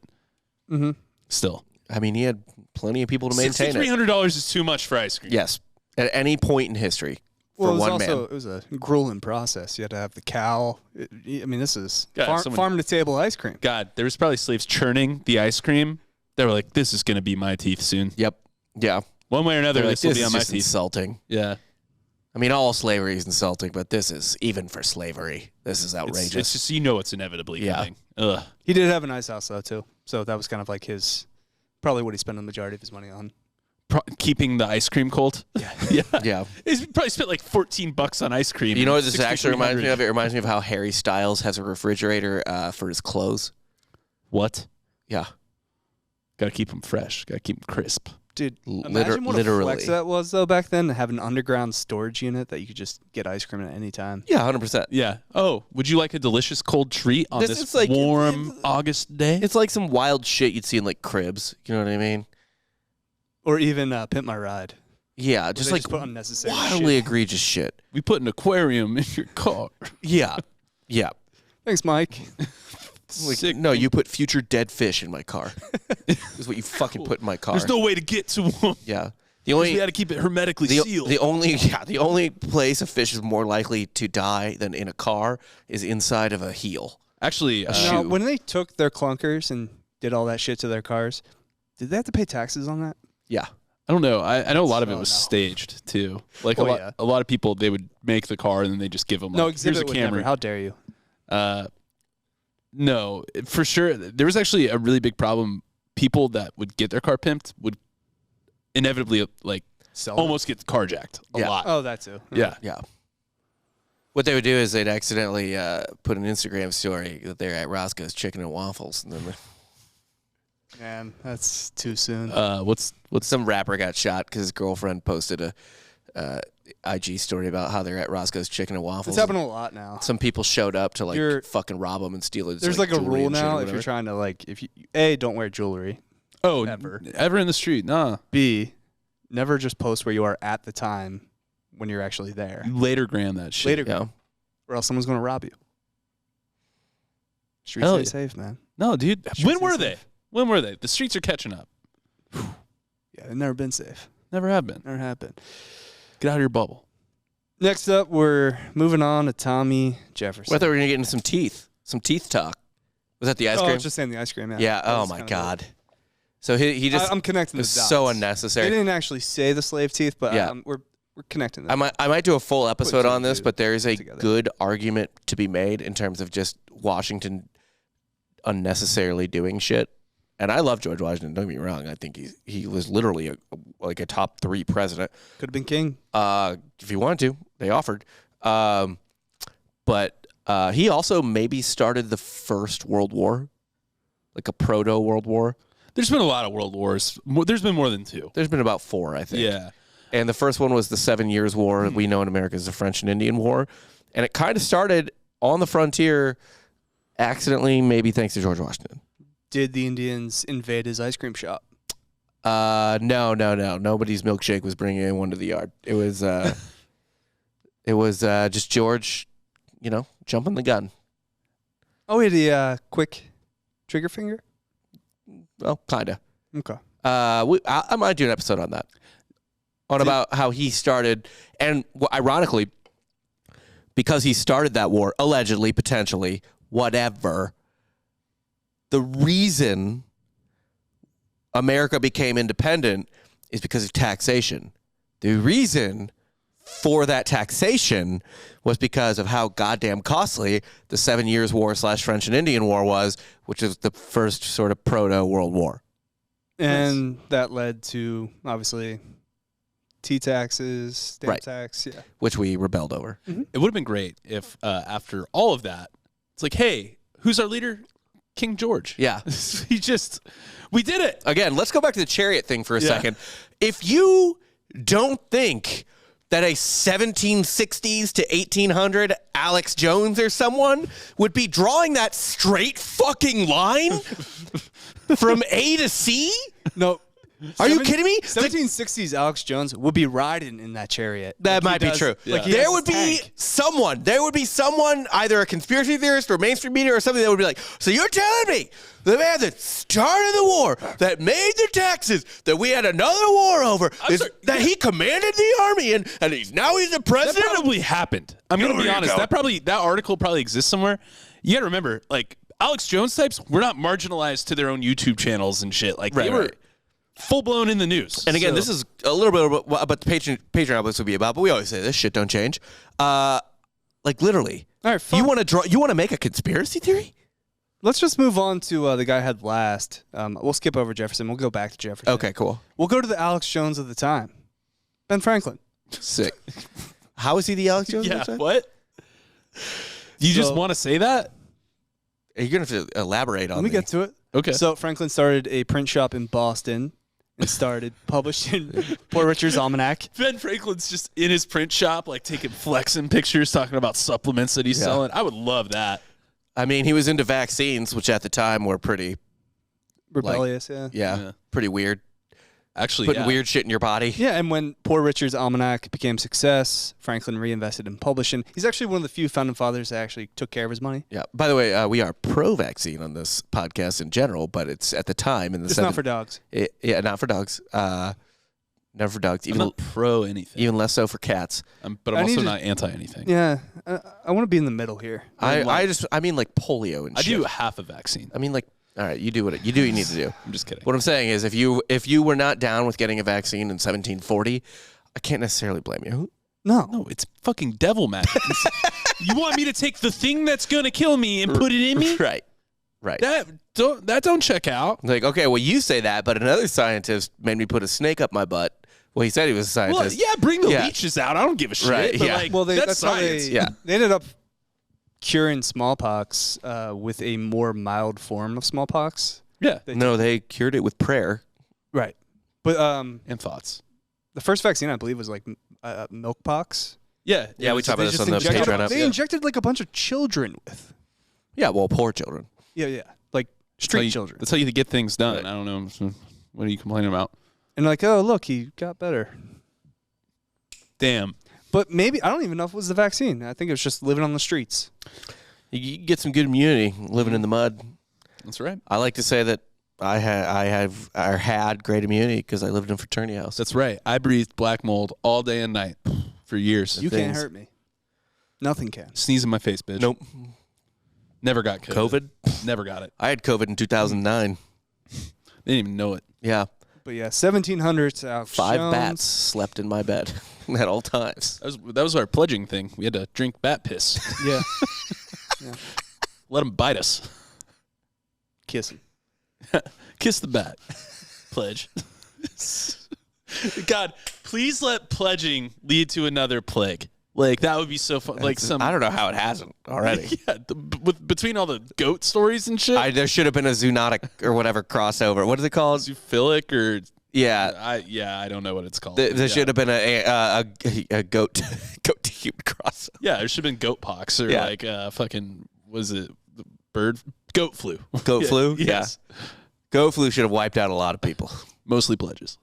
C: still.
D: I mean, he had plenty of people to maintain it.
C: $6,300 is too much for ice cream.
D: Yes. At any point in history for one man.
B: It was a grueling process. You had to have the cow. This is
C: God,
B: farm to table ice cream.
C: God, there was probably slaves churning the ice cream. They were like, this is going to be my teeth soon.
D: Yep. Yeah.
C: One way or another,
D: Like,
C: this will
D: this
C: be
D: is
C: on my
D: just
C: teeth.
D: insulting.
C: Yeah.
D: I mean, all slavery is insulting, but this is, even for slavery, this is outrageous.
C: It's just, it's inevitably coming. Ugh.
B: He did have a nice house, though, too. So that was kind of like probably what he spent the majority of his money on.
C: Keeping the ice cream cold. Yeah.
D: Yeah.
C: He's probably spent like $14 on ice cream.
D: You know what this actually reminds me of?
C: $6,300.
D: It reminds me of how Harry Styles has a refrigerator for his clothes.
C: What?
D: Yeah.
C: Got to keep them fresh. Got to keep them crisp.
B: Dude, imagine what a flex that was, though, back then, to have an underground storage unit that you could just get ice cream at any time.
D: Yeah, 100%.
C: Yeah. Oh, would you like a delicious cold treat on this
D: It's like-
C: warm August day?
D: It's like some wild shit you'd see in like cribs. You know what I mean?
B: Or even Pimp My Ride.
D: Yeah, just
B: They
D: like
B: put unnecessary
D: wildly
B: shit.
D: egregious shit.
C: We put an aquarium in your car.
D: Yeah. Yeah.
B: Thanks, Mike.
D: Like,
C: Sick.
D: no, you put future dead fish in my car. Is what you fucking put in my car.
C: There's no way to get to them.
D: Yeah. The
C: We
D: only
C: got to keep it hermetically sealed.
D: the only place a fish is more likely to die than in a car is inside of a heel.
C: Actually,
B: Now, when they took their clunkers and did all that shit to their cars, did they have to pay taxes on that?
D: Yeah.
C: I don't know. I know a lot of it was
B: no.
C: staged too. Like
B: Oh,
C: a lot,
B: yeah.
C: a lot of people, they would make the car and then they just give them like,
B: No,
C: here's
B: exhibit
C: a
B: would never.
C: Camry.
B: How dare you?
C: No, for sure. There was actually a really big problem. People that would get their car pimped would inevitably like
B: Sell
C: almost get carjacked a
D: Yeah.
C: lot.
B: Oh, that too.
C: Yeah.
D: Yeah. What they would do is they'd accidentally put an Instagram story that they're at Roscoe's Chicken and Waffles, and then
B: Man, that's too soon.
C: What's
D: some rapper got shot because his girlfriend posted a IG story about how they're at Roscoe's Chicken and Waffles.
B: It's happening a lot now.
D: Some people showed up to like
B: You're-
D: fucking rob them and steal it.
B: There's like a
D: jewelry
B: rule
D: and shit or
B: now if
D: whatever.
B: you're trying to if you don't wear jewelry.
C: oh
B: Ever.
C: ever in the street? Nah.
B: B, never just post where you are at the time when you're actually there.
C: Later gram that shit.
B: Later,
D: Yeah.
B: or else someone's gonna rob you. Streets
C: Hell
B: ain't
C: yeah.
B: safe, man.
C: No, dude.
B: Streets
C: When
B: ain't
C: were they?
B: safe.
C: When were they? The streets are catching up.
B: Yeah, they've never been safe.
C: Never have been.
B: Never have been.
C: Get out of your bubble.
B: Next up, we're moving on to Tommy Jefferson.
D: Well, I thought we were gonna get into some teeth talk. Was that the ice
B: I
D: cream?
B: was just saying the ice cream. Yeah.
D: Yeah.
B: That
D: Oh
B: was
D: my
B: kinda
D: God. So he just
B: I'm connecting
D: it
B: the
D: was
B: dots.
D: so
B: They
D: unnecessary.
B: didn't actually say the slave teeth, but
D: Yeah.
B: we're connecting them.
D: I might do a full episode
B: two
D: on
B: and
D: this,
B: two
D: but there is a
B: together.
D: good argument to be made in terms of just Washington unnecessarily doing shit. And I love George Washington. Don't get me wrong. I think he was literally a top 3 president.
B: Could have been king.
D: If he wanted to, they offered. But he also maybe started the first World War, like a proto World War.
C: There's been a lot of world wars. There's been more than 2.
D: There's been about 4, I think.
C: Yeah.
D: And the first one was the 7 Years' War that we know in America as the French and Indian War. And it kind of started on the frontier accidentally, maybe thanks to George Washington.
B: Did the Indians invade his ice cream shop?
D: No. Nobody's milkshake was bringing anyone to the yard. It was just George, jumping the gun.
B: Oh, he had a quick trigger finger?
D: Well, kind of.
B: Okay.
D: I might do an episode on that. About how he started, and ironically, because he started that war, allegedly, potentially, whatever, the reason America became independent is because of taxation. The reason for that taxation was because of how goddamn costly the 7 Years' War / French and Indian War was, which is the first sort of proto-World War.
B: And that led to, obviously, tea taxes, stamp tax, yeah.
D: Which we rebelled over.
B: Mm-hmm.
C: It would have been great if after all of that, it's like, hey, who's our leader? King George.
D: Yeah.
C: We did it.
D: Again, let's go back to the chariot thing for a second. If you don't think that a 1760s to 1800 Alex Jones or someone would be drawing that straight fucking line from A to C?
B: No.
D: Are you kidding me?
B: 1760s Alex Jones would be riding in that chariot.
D: That might be true.
B: Yeah.
D: There would be someone, either a conspiracy theorist or mainstream media or something that would be like, so you're telling me the man that started the war, that made the taxes, that we had another war over, that he commanded the army and he's the president?
C: That probably happened. I'm going to be honest. That article probably exists somewhere. You got to remember, like, Alex Jones types were not marginalized to their own YouTube channals and shit. Like, they were full blown in the news.
D: And again, this is a little bit about the Patreon episodes would be about, but we always say this shit don't change. Like literally.
B: All right,
D: you want to make a conspiracy theory?
B: Let's just move on to the guy I had last. We'll skip over Jefferson. We'll go back to Jefferson.
D: Okay, cool.
B: We'll go to the Alex Jones of the time. Ben Franklin.
D: Sick. How is he the Alex Jones of the time?
C: What? You just want to say that?
D: You're going to have to elaborate on
B: Let me get to it.
C: Okay.
B: So Franklin started a print shop in Boston and started publishing Poor Richard's Almanac.
C: Ben Franklin's just in his print shop, like taking flexing pictures, talking about supplements that he's selling. I would love that.
D: I mean, he was into vaccines, which at the time were pretty
B: rebellious,
D: yeah, pretty weird.
C: Actually,
D: putting weird shit in your body.
B: Yeah, and when Poor Richard's Almanac became a success, Franklin reinvested in publishing. He's actually one of the few founding fathers that actually took care of his money.
D: Yeah. By the way, we are pro-vaccine on this podcast in general, but it's at the time in the
B: It's not for dogs.
D: Not for dogs. Never for dogs.
C: I'm not pro anything.
D: Even less so for cats.
C: But I'm also not anti anything.
B: Yeah, I want to be in the middle here.
D: I mean like polio and shit.
C: I do half a vaccine.
D: I mean like, all right, you do what you need to do.
C: I'm just kidding.
D: What I'm saying is, if you were not down with getting a vaccine in 1740, I can't necessarily blame you.
B: No,
C: it's fucking devil magic. You want me to take the thing that's gonna kill me and put it in me?
D: Right.
C: That don't check out.
D: Like, okay, well, you say that, but another scientist made me put a snake up my butt. Well, he said he was a scientist.
C: Well, yeah, bring the leeches out. I don't give a shit.
D: Right,
C: But
D: yeah.
C: like,
B: well,
C: that's science.
B: They ended up curing smallpox with a more mild form of smallpox.
C: Yeah.
D: They cured it with prayer.
B: Right. But
C: and thoughts.
B: The first vaccine, I believe, was like milk pox.
C: Yeah.
D: Yeah, we talked about this on the
B: injected,
D: Patreon.
B: They injected like a bunch of children with.
D: Yeah, well, poor children.
B: Yeah. Like street children.
C: That's how you get things done.
D: Right.
C: I don't know. So what are you complaining about?
B: And like, oh, look, he got better.
C: Damn.
B: But maybe, I don't even know if it was the vaccine. I think it was just living on the streets.
D: You get some good immunity living in the mud.
C: That's right.
D: I like to say that I had great immunity because I lived in a fraternity house.
C: That's right. I breathed black mold all day and night for years.
B: You can't hurt me. Nothing can.
C: Sneeze in my face, bitch.
D: Nope.
C: Never got COVID. Never got it.
D: I had COVID in 2009.
C: They didn't even know it.
D: Yeah.
B: But yeah, 1700s out.
D: 5 bats slept in my bed at all times.
C: That was our pledging thing. We had to drink bat piss.
B: Yeah.
C: Let them bite us.
B: kiss him.
C: Kiss the bat. Pledge. God, please let pledging lead to another plague. Like, that would be so fun. Like
D: I don't know how it hasn't already.
C: Yeah, between all the goat stories and shit.
D: There should have been a zoonotic or whatever crossover. What is it called?
C: Zoophilic or
D: Yeah.
C: I don't know what it's called.
D: There should have been a goat to human crossover.
C: Yeah, there should have been goat pox or like fucking, was it the bird? Goat flu.
D: Goat flu?
C: Yes.
D: Yeah. Goat flu should have wiped out a lot of people.
C: Mostly pledges.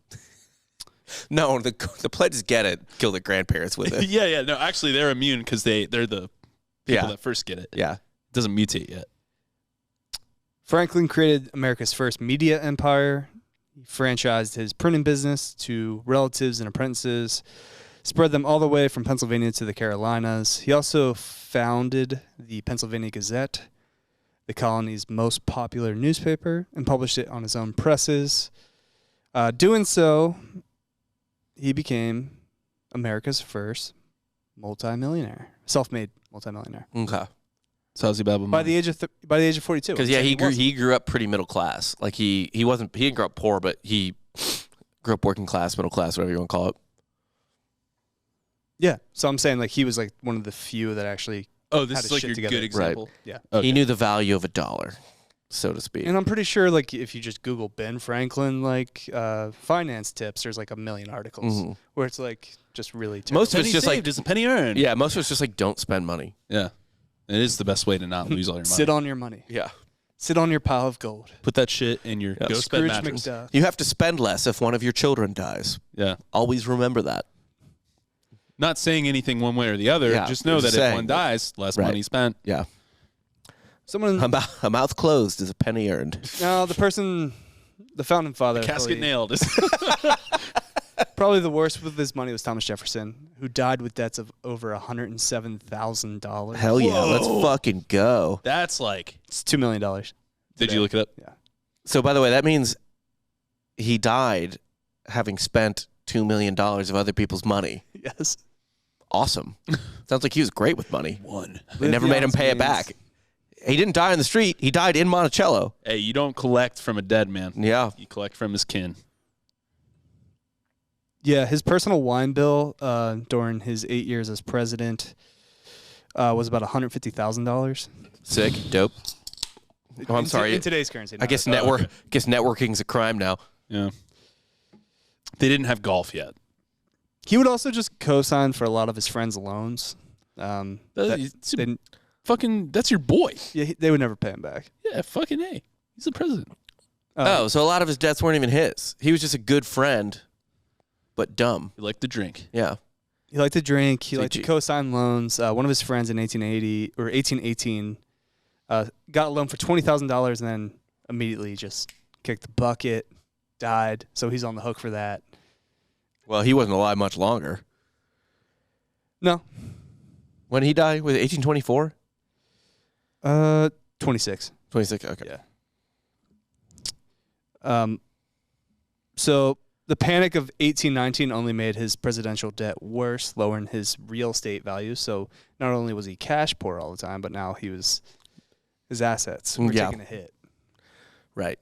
D: No, the pledges get it. Kill their grandparents with it.
C: Yeah. No, actually, they're immune because they're the people that first get it.
D: Yeah.
C: It doesn't mutate yet.
B: Franklin created America's first media empire. He franchised his printing business to relatives and apprentices, spread them all the way from Pennsylvania to the Carolinas. He also founded the Pennsylvania Gazette, the colony's most popular newspaper, and published it on his own presses. Doing so, he became America's first multimillionaire, self-made multimillionaire.
D: Okay.
C: So how's he bad with
B: By the age of 42.
D: Because he grew up pretty middle class. Like he didn't grow up poor, but he grew up working class, middle class, whatever you want to call it.
B: Yeah. So I'm saying like he was like one of the few that actually
C: Oh, this
B: had
C: is
B: his
C: like
B: shit
C: your
B: together.
C: good example.
B: Yeah.
C: Okay.
D: He knew the value of $1, so to speak.
B: And I'm pretty sure like if you just Google Ben Franklin like finance tips, there's like a million articles where it's like just really terrible.
D: Most of it's
C: Penny
D: just
C: saved is a penny earned.
D: yeah, most of it's just like don't spend money.
C: Yeah. It is the best way to not lose all your money.
B: Sit on your money.
D: Yeah.
B: Sit on your pile of gold.
C: Put that shit in your go spend
B: Scrooge
C: mattress.
B: McDuck.
D: You have to spend less if one of your children dies.
C: Yeah.
D: Always remember that.
C: Not saying anything one way or the other.
D: Yeah,
C: Just know
D: just
C: that if
D: saying.
C: one dies, less
D: Right.
C: money spent.
D: Yeah.
B: Someone
D: A mouth closed is a penny earned.
B: no, the founding father.
C: Casket nailed.
B: Probably the worst with his money was Thomas Jefferson, who died with debts of over $107,000.
D: Hell yeah, let's fucking go.
C: That's like.
B: It's $2 million.
C: Did you look it up?
B: Yeah.
D: So by the way, that means he died having spent $2 million of other people's money.
B: Yes.
D: Awesome. Sounds like he was great with money. They
B: Live
D: never made him
B: beyond
D: pay it
B: means.
D: back. He didn't die on the street. He died in Monticello.
C: Hey, you don't collect from a dead man.
D: Yeah.
C: You collect from his kin.
B: Yeah, his personal wine bill during his 8 years as president was about $150,000.
D: Sick. Dope. Oh, I'm sorry.
B: In today's currency.
D: I guess
C: okay.
D: guess networking's a crime now.
C: Yeah. They didn't have golf yet.
B: He would also just co-sign for a lot of his friends' loans.
C: That's your boy.
B: They would never pay him back.
C: Yeah, fucking A. He's the president.
D: So a lot of his debts weren't even his. He was just a good friend, but dumb.
C: You like to drink.
D: Yeah.
B: He liked to drink. He
D: So
B: liked to co-sign loans. One of his friends in 1818 got a loan for $20,000 and then immediately just kicked the bucket, died. So he's on the hook for that.
D: Well, he wasn't alive much longer.
B: No.
D: When he died? Was it 1824?
B: 26.
D: 26, okay.
B: Yeah. So the Panic of 1819 only made his presidential debt worse, lowering his real estate value. So not only was he cash poor all the time, but now his assets were taking a hit.
D: Right.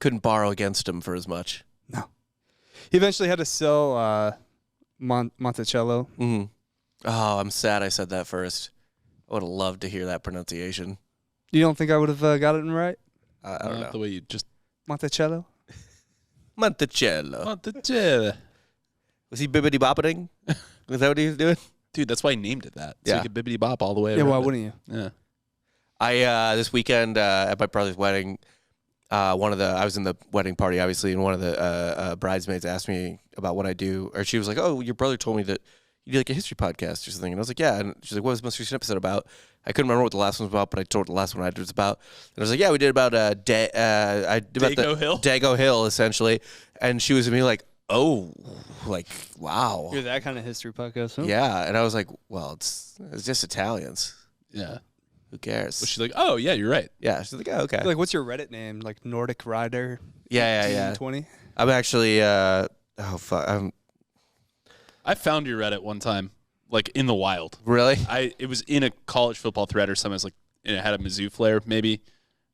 D: Couldn't borrow against him for as much.
B: No. He eventually had to sell Monticello.
D: Mm-hmm. Oh, I'm sad I said that first. I would have loved to hear that pronunciation.
B: You don't think I would have got it right?
D: I don't know.
C: The way you just.
B: Monticello?
D: Monticello.
C: Monticello.
D: Was he bibbity boppeting? Was that what he was doing?
C: Dude, that's why he named it that. So
D: Yeah.
C: you could bibbity bop all the way
B: Yeah,
C: around
B: why
C: it.
B: wouldn't you?
C: Yeah.
D: I this weekend at my brother's wedding, I was in the wedding party obviously, and one of the bridesmaids asked me about what I do, or she was like, "Oh, your brother told me that you do like a history podcast or something," and I was like, "Yeah," and she's like, "What was the most recent episode about?" I couldn't remember what the last one was about, but I told her the last one I did was about, and I was like, "Yeah, we did about
C: Dago Hill?
D: Dago Hill essentially," and she was like, "Oh, like wow,
B: You're that kind of history podcast, huh?
D: yeah," and I was like, "Well, it's just Italians.
C: Yeah.
D: Who cares?"
C: But she's like, oh, yeah, you're right.
D: Yeah, she's like, "Oh, okay."
B: Like, what's your Reddit name? Like Nordic Rider?
D: Yeah.
B: 20?
D: I'm actually oh fuck,
C: I found your Reddit one time, like in the wild.
D: really?
C: It was in a college football thread or something. It was like, and it had a Mizzou flare, maybe.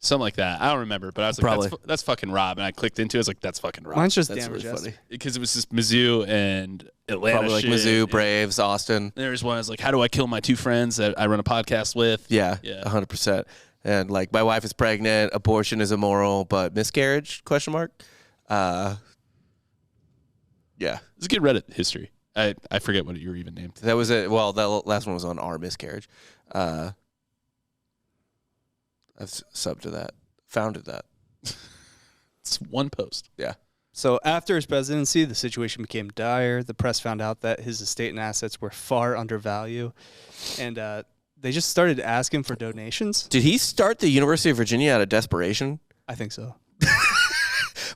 C: Something like that. I don't remember, but I was like,
D: Probably.
C: that's fucking Rob. And I clicked into it. I was like, that's fucking Rob.
B: Mine's just
D: That's
B: Dan
D: really
B: Rogers.
D: funny.
C: Because it was just Mizzou and Atlanta
D: Probably like
C: shit.
D: Mizzou, Braves, Austin.
C: There was one. I was like, how do I kill my 2 friends that I run a podcast with?
D: Yeah,
C: Yeah.
D: 100%. And like, my wife is pregnant. Abortion is immoral, but miscarriage? ? Yeah,
C: It's a good Reddit history. I forget what you were even named.
D: that was it. Well, that last one was on our miscarriage. I've subbed to that, founded that.
C: It's one post.
D: Yeah.
B: So after his presidency, the situation became dire. The press found out that his estate and assets were far under value, and they just started asking for donations.
D: Did he start the University of Virginia out of desperation?
B: I think so.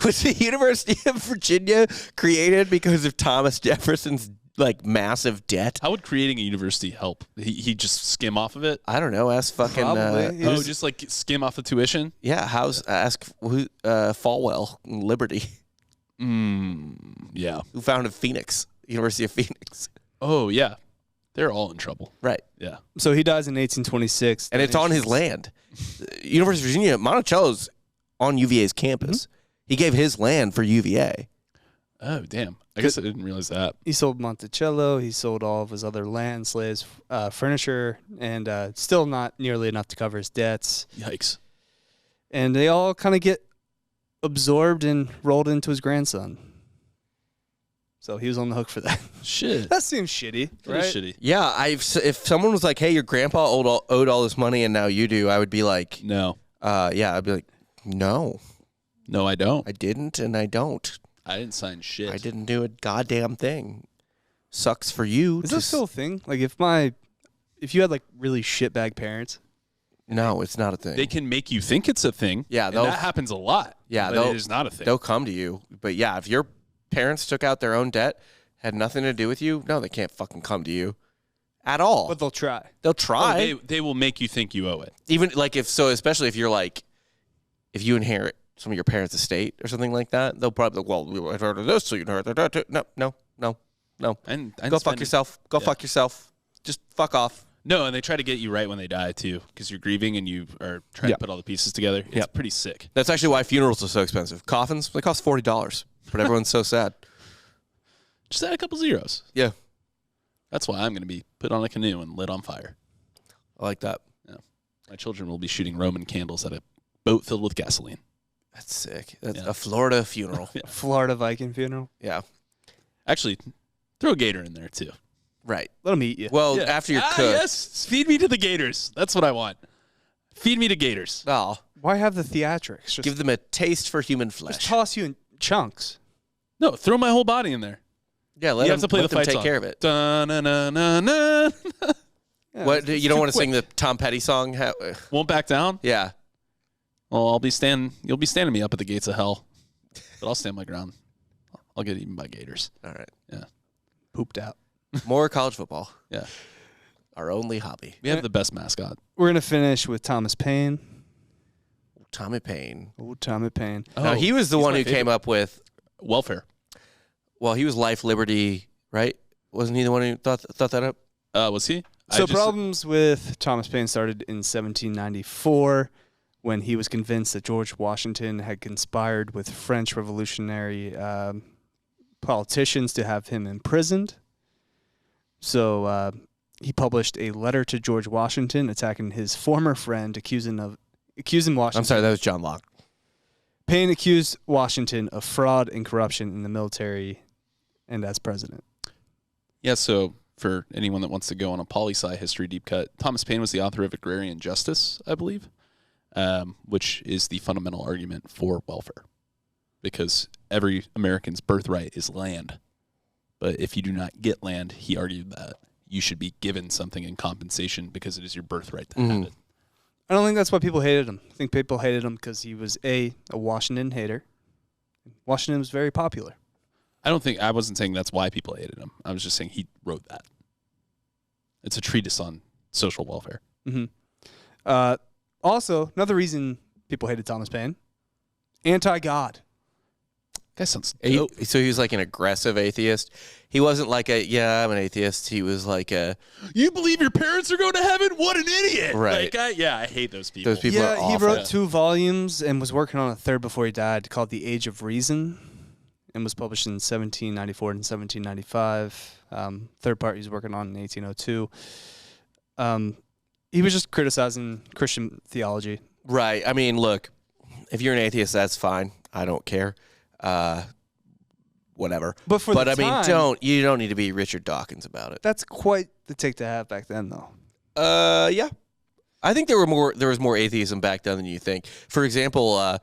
D: Was the University of Virginia created because of Thomas Jefferson's like massive debt?
C: How would creating a university help? He just skim off of it?
D: I don't know. Ask fucking
B: Probably. He
C: Oh,
B: was-
C: just like skim off the tuition?
D: ask who Falwell Liberty,
C: Yeah.
D: who founded Phoenix, University of Phoenix.
C: Oh, yeah. They're all in trouble.
D: Right.
C: Yeah.
B: So he dies in 1826.
D: And it's on his land. University of Virginia, Monticello's on UVA's campus. He gave his land for UVA.
C: Oh, damn. I guess I didn't realize that.
B: He sold Monticello. He sold all of his other land, slaves, furniture, and still not nearly enough to cover his debts.
C: Yikes.
B: And they all kind of get absorbed and rolled into his grandson. So he was on the hook for that.
C: Shit.
B: That seems shitty,
C: That
B: right?
C: is shitty.
D: Yeah, if someone was like, "Hey, your grandpa owed all this money and now you do," I would be like,
C: No.
D: I'd be like, "No,
C: No, I don't.
D: I didn't, and I don't.
C: I didn't sign shit.
D: I didn't do a goddamn thing. Sucks for you."
B: Is
D: to
B: that still a thing? Like if you had like really shitbag parents,
D: No, it's not a thing.
C: They can make you think it's a thing.
D: Yeah,
C: and
D: they'll-
C: that happens a lot.
D: Yeah,
C: but it is not a thing.
D: They'll come to you. But yeah, if your parents took out their own debt, had nothing to do with you, no, they can't fucking come to you at all.
B: but they'll try.
D: They'll
C: Oh,
D: try.
C: they will make you think you owe it.
D: Even like especially if you're like, if you inherit some of your parents' estate or something like that, they'll probably well, we inherited this, so you inherit that too. No.
C: And
D: Go fuck yourself. Go fuck yourself. Just fuck off.
C: No, and they try to get you right when they die too, because you're grieving and you are trying to put all the pieces together. It's pretty sick.
D: That's actually why funerals are so expensive. Coffins, they cost $40, but everyone's so sad.
C: Just add a couple zeros.
D: Yeah,
C: That's why I'm going to be put on a canoe and lit on fire.
D: I like that.
C: My children will be shooting Roman candles at a boat filled with gasoline.
D: That's sick. That's
C: Yeah.
D: a Florida funeral.
B: Florida Viking funeral.
D: Yeah,
C: Actually, throw a gator in there too.
D: right.
B: Let them eat you.
D: Well, after you're cooked.
C: Yes, feed me to the gators. That's what I want. Feed me to gators.
D: Oh,
B: Why have the theatrics? Just,
D: give them a taste for human
B: just
D: flesh.
B: toss you in chunks.
C: No, throw my whole body in there.
D: Yeah, let
C: You
D: them,
C: have to play
D: let
C: the
D: them
C: fight
D: take
C: song.
D: care of it.
C: Dun-na-na-na-na.
B: Yeah,
D: What you don't
B: too
D: want to
B: quick.
D: sing the Tom Petty song?
C: Won't back down.
D: Yeah,
C: Well, You'll be standing me up at the gates of hell, but I'll stand my ground. I'll get eaten by gators.
D: all right.
B: Pooped out.
D: More college football.
C: Yeah,
D: Our only hobby.
C: we have the best mascot.
B: We're gonna finish with Thomas Paine.
D: Tommy Paine.
B: Oh, Tommy Paine.
D: Now, he was the
C: he's
D: one
C: my
D: who came
C: favorite.
D: up with.
C: Welfare.
D: Well, he was life, liberty, right? Wasn't he the one who thought that up?
C: Was he?
B: So problems with Thomas Paine started in 1794 when he was convinced that George Washington had conspired with French revolutionary politicians to have him imprisoned. So he published a letter to George Washington attacking his former friend, accusing Washington.
D: I'm sorry, that was John Locke.
B: Paine accused Washington of fraud and corruption in the military and as president.
C: Yeah, so for anyone that wants to go on a poli-sci history deep cut, Thomas Paine was the author of Agrarian Justice, I believe, which is the fundamental argument for welfare. Because every American's birthright is land. But if you do not get land, he argued that you should be given something in compensation because it is your birthright to have it.
B: I don't think that's why people hated him. I think people hated him because he was a Washington hater. Washington was very popular.
C: I wasn't saying that's why people hated him. I was just saying he wrote that. It's a treatise on social welfare.
B: Also, another reason people hated Thomas Paine, anti-God.
C: That sounds dope.
D: So he was like an aggressive atheist. He wasn't like I'm an atheist. He was like
C: You believe your parents are going to heaven? What an idiot!
D: Right.
C: Like, I hate those people.
D: Those people are
B: Yeah, he
D: awful.
B: wrote 2 volumes and was working on a third before he died, called The Age of Reason, and was published in 1794 and 1795. Third part he's working on in 1802. He was just criticizing Christian theology.
D: Right. I mean, look, if you're an atheist, that's fine. I don't care. Whatever.
B: But for the
D: I mean,
B: time-
D: you don't need to be Richard Dawkins about it.
B: That's quite the take to have back then, though.
D: Yeah. I think there was more atheism back then than you think. For example,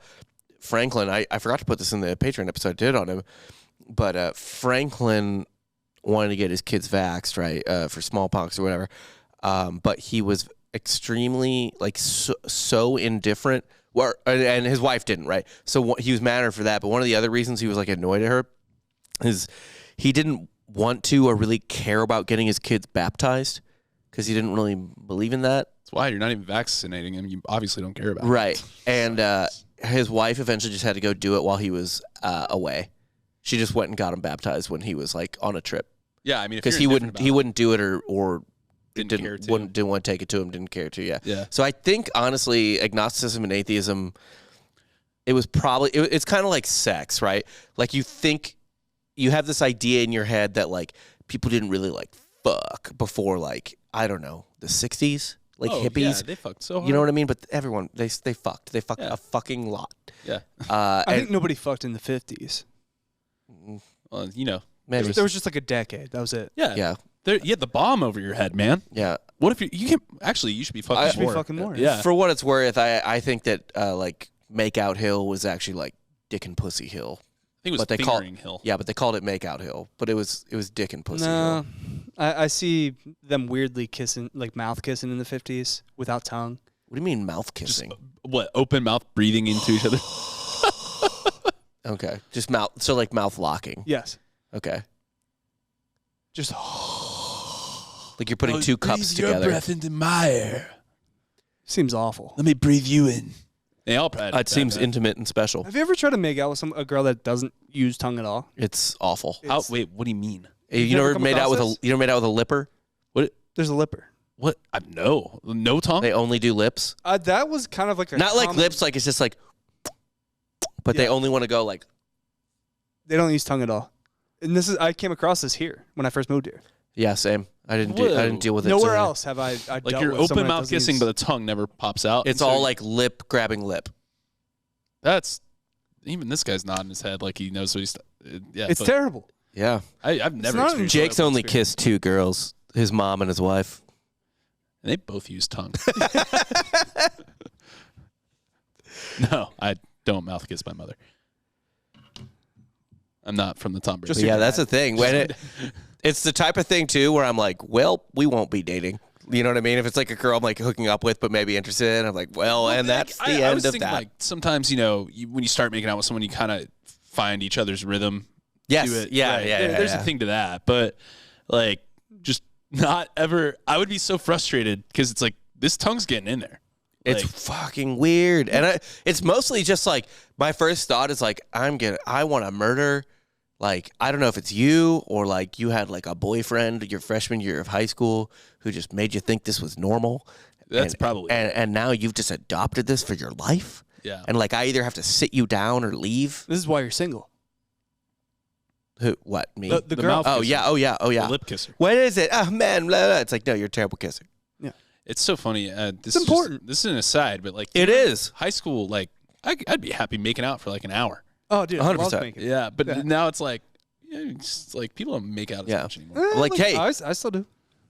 D: Franklin, I forgot to put this in the Patreon episode I did on him, but Franklin wanted to get his kids vaxxed, right, for smallpox or whatever. But he was extremely like so indifferent. And his wife didn't, right? So he was mad at her for that. But one of the other reasons he was like annoyed at her is he didn't want to or really care about getting his kids baptized because he didn't really believe in that.
C: That's why you're not even vaccinating him. You obviously don't care about it.
D: Right. And his wife eventually just had to go do it while he was away. She just went and got him baptized when he was like on a trip.
C: Yeah, I mean,
D: Because he wouldn't do it or
C: Didn't care to.
D: didn't want to take it to him, didn't care to, yeah.
C: Yeah.
D: So I think, honestly, agnosticism and atheism, it was probably, it's kind of like sex, right? Like you think, you have this idea in your head that like people didn't really like fuck before like, I don't know, the 60s? Like hippies?
C: Yeah, they fucked so hard.
D: You know what I mean? But everyone, they fucked. They fucked
C: Yeah.
D: a fucking lot.
C: Yeah.
B: I think nobody fucked in the 50s.
C: Well, you know.
D: Maybe.
B: There was just like a decade. That was it.
C: Yeah.
D: Yeah.
C: You had the bomb over your head, man.
D: Yeah.
C: What if you can actually? You should be fucking
B: You should be
C: more.
B: fucking more.
C: Yeah.
D: For what it's worth, I think that like Make Out Hill was actually like Dick and Pussy Hill.
C: I think it was
D: But they call-
C: Fingering Hill.
D: Yeah, but they called it Make Out Hill. But it was Dick and Pussy
B: No,
D: Hill.
B: I see them weirdly kissing, like mouth kissing in the 50s without tongue.
D: What do you mean mouth kissing?
C: What? Open mouth breathing into each other.
D: Okay. Just mouth. So like mouth locking.
B: Yes.
D: Okay.
B: Just
D: Like you're putting two cups together.
C: into my air.
B: seems awful.
C: Let me breathe you in. They all probably
D: It seems intimate and special.
B: Have you ever tried to make out with a girl that doesn't use tongue at all?
D: It's awful.
C: Wait, what do you mean?
D: You
B: never
D: never
B: come
D: made out with
B: across
D: a made out with a lipper?
B: There's a lipper.
C: What? No tongue.
D: They only do lips.
B: That was kind of like a
D: Not like
B: common-
D: lips, like it's just like, but they
B: Yeah.
D: only want to go like.
B: They don't use tongue at all. And I came across this here when I first moved here.
D: Yeah, same. I didn't
C: Whoa.
D: deal with it.
B: Nowhere
D: so-
B: else have I
C: Like
B: dealt
C: you're
B: with someone
C: open
B: that
C: mouth
B: doesn't
C: kissing,
B: use-
C: but the tongue never pops out.
D: It's
C: And
D: all
C: so
D: like lip grabbing lip.
C: that's even this guy's nodding his head like he knows what he's. Yeah,
B: it's
C: but
B: terrible.
D: Yeah.
C: I've never.
B: not
C: experienced
D: Jake's
C: that
D: only
C: experience.
D: kissed 2 girls, his mom and his wife.
C: And they both use tongue. No, I don't mouth kiss my mother. I'm not from the Tom Brady.
B: Just
D: Yeah,
B: your
D: that's
B: dad.
D: the thing. When it's the type of thing too where I'm like, well, we won't be dating. You know what I mean? If it's like a girl I'm like hooking up with, but maybe interested in, I'm like, well, and that's the
C: I
D: end
C: was
D: of
C: thinking,
D: that.
C: Like sometimes when you start making out with someone, you kind of find each other's rhythm.
D: Yes.
C: To it.
D: Yeah,
C: Right.
D: yeah,
C: There's
D: yeah.
C: a thing to that, but like just not ever. I would be so frustrated because it's like this tongue's getting in there.
D: It's
C: Like,
D: fucking weird. And it's mostly just like my first thought is like, I want to murder. Like, I don't know if it's you or like you had like a boyfriend your freshman year of high school who just made you think this was normal.
C: That's probably
D: and now you've just adopted this for your life.
C: yeah.
D: And like, I either have to sit you down or leave.
B: This is why you're single.
D: Who? What? Me?
B: The girl.
C: mouth
D: Oh
C: kisser.
D: yeah. Oh yeah. Oh yeah.
C: The lip kisser.
D: What is it? Oh man. Blah, blah. It's like, no, you're a terrible kisser.
C: It's so funny. This
B: It's
C: is
B: important.
C: This is an aside, but like
D: It is.
C: high school. Like I'd be happy making out for like an hour.
B: Oh, dude,
D: 100%.
B: making.
C: Yeah, but
B: Yeah.
C: now it's like, it's like people don't make out as
D: Yeah.
C: much anymore.
D: Like, hey.
B: I still do.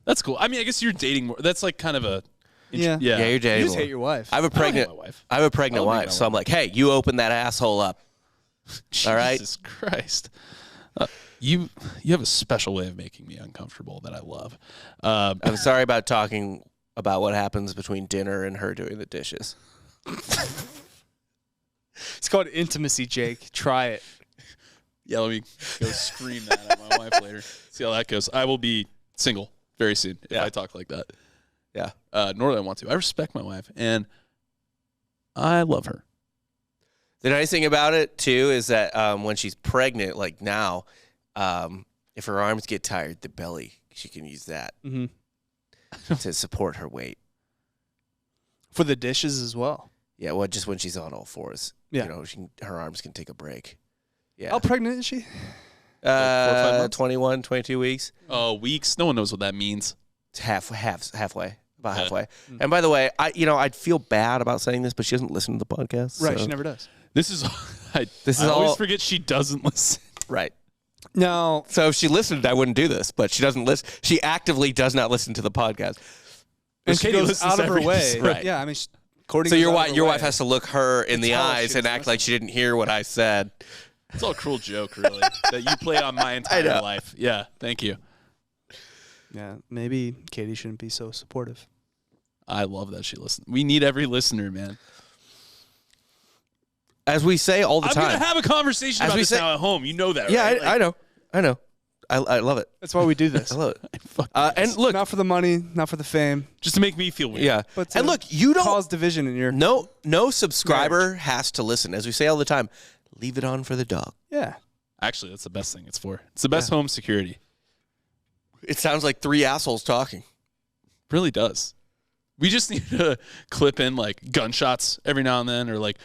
C: That's cool. I mean, I guess you're dating more. That's like kind of a
B: Yeah.
C: yeah.
D: Yeah, you're
B: You
D: dating.
B: just
D: more.
B: hate your wife.
D: I have a
C: I don't hate
D: pregnant.
C: my wife.
D: I have a pregnant
C: I don't hate
D: wife,
C: my
D: so I'm
C: wife.
D: like, hey, you open that asshole up. All right.
C: Jesus Christ. You have a special way of making me uncomfortable that I love.
D: I'm sorry about talking about what happens between dinner and her doing the dishes.
B: It's called intimacy, Jake. Try it.
C: Yeah, let me go scream that at my wife later. See how that goes. I will be single very soon if I talk like that.
D: Yeah.
C: Nor do I want to. I respect my wife, and I love her.
D: The nice thing about it, too, is that when she's pregnant, like now, if her arms get tired, the belly, she can use that to support her weight.
B: For the dishes as well.
D: Yeah, well, just when she's on all fours.
B: Yeah.
D: You know, her arms can take a break. Yeah.
B: How pregnant is she?
C: 4 or 5 months?
D: 21, 22 weeks.
C: Oh, weeks. No one knows what that means.
D: It's halfway. About halfway. And by the way, I'd feel bad about saying this, but she doesn't listen to the podcast.
B: Right,
D: so.
B: she never does.
C: This is. I always forget she doesn't listen.
D: Right.
B: No.
D: So if she listened, I wouldn't do this, but she doesn't listen. She actively does not listen to the podcast.
B: And she
C: Katie
B: goes
C: listens
B: out of her
C: every
B: way.
C: episode.
B: Right. Yeah, I mean, according
D: So
B: to
D: your wife has to look her in the
B: tell if
D: eyes
B: she
D: and
B: was
D: act like she didn't hear what I said.
C: It's all a cruel joke, really, that you play on my entire life. Yeah, thank you.
B: Yeah, maybe Katie shouldn't be so supportive.
C: I love that she listens. We need every listener, man.
D: As we say all the
C: I'm
D: time.
C: going to have a conversation about this now at home. You know that,
D: Yeah,
C: right?
D: I know. I love it.
B: That's why we do this.
D: I love it.
C: Fuck
D: And look,
B: Not for the money, not for the fame.
C: just to make me feel weird.
D: yeah.
B: But to
D: And look, you don't
B: cause division in your...
D: no subscriber has to listen. As we say all the time, leave it on for the dog.
B: Yeah.
C: Actually, that's the best thing it's for. It's the best home security.
D: It sounds like three assholes talking.
C: Really does. We just need to clip in like gunshots every now and then, or like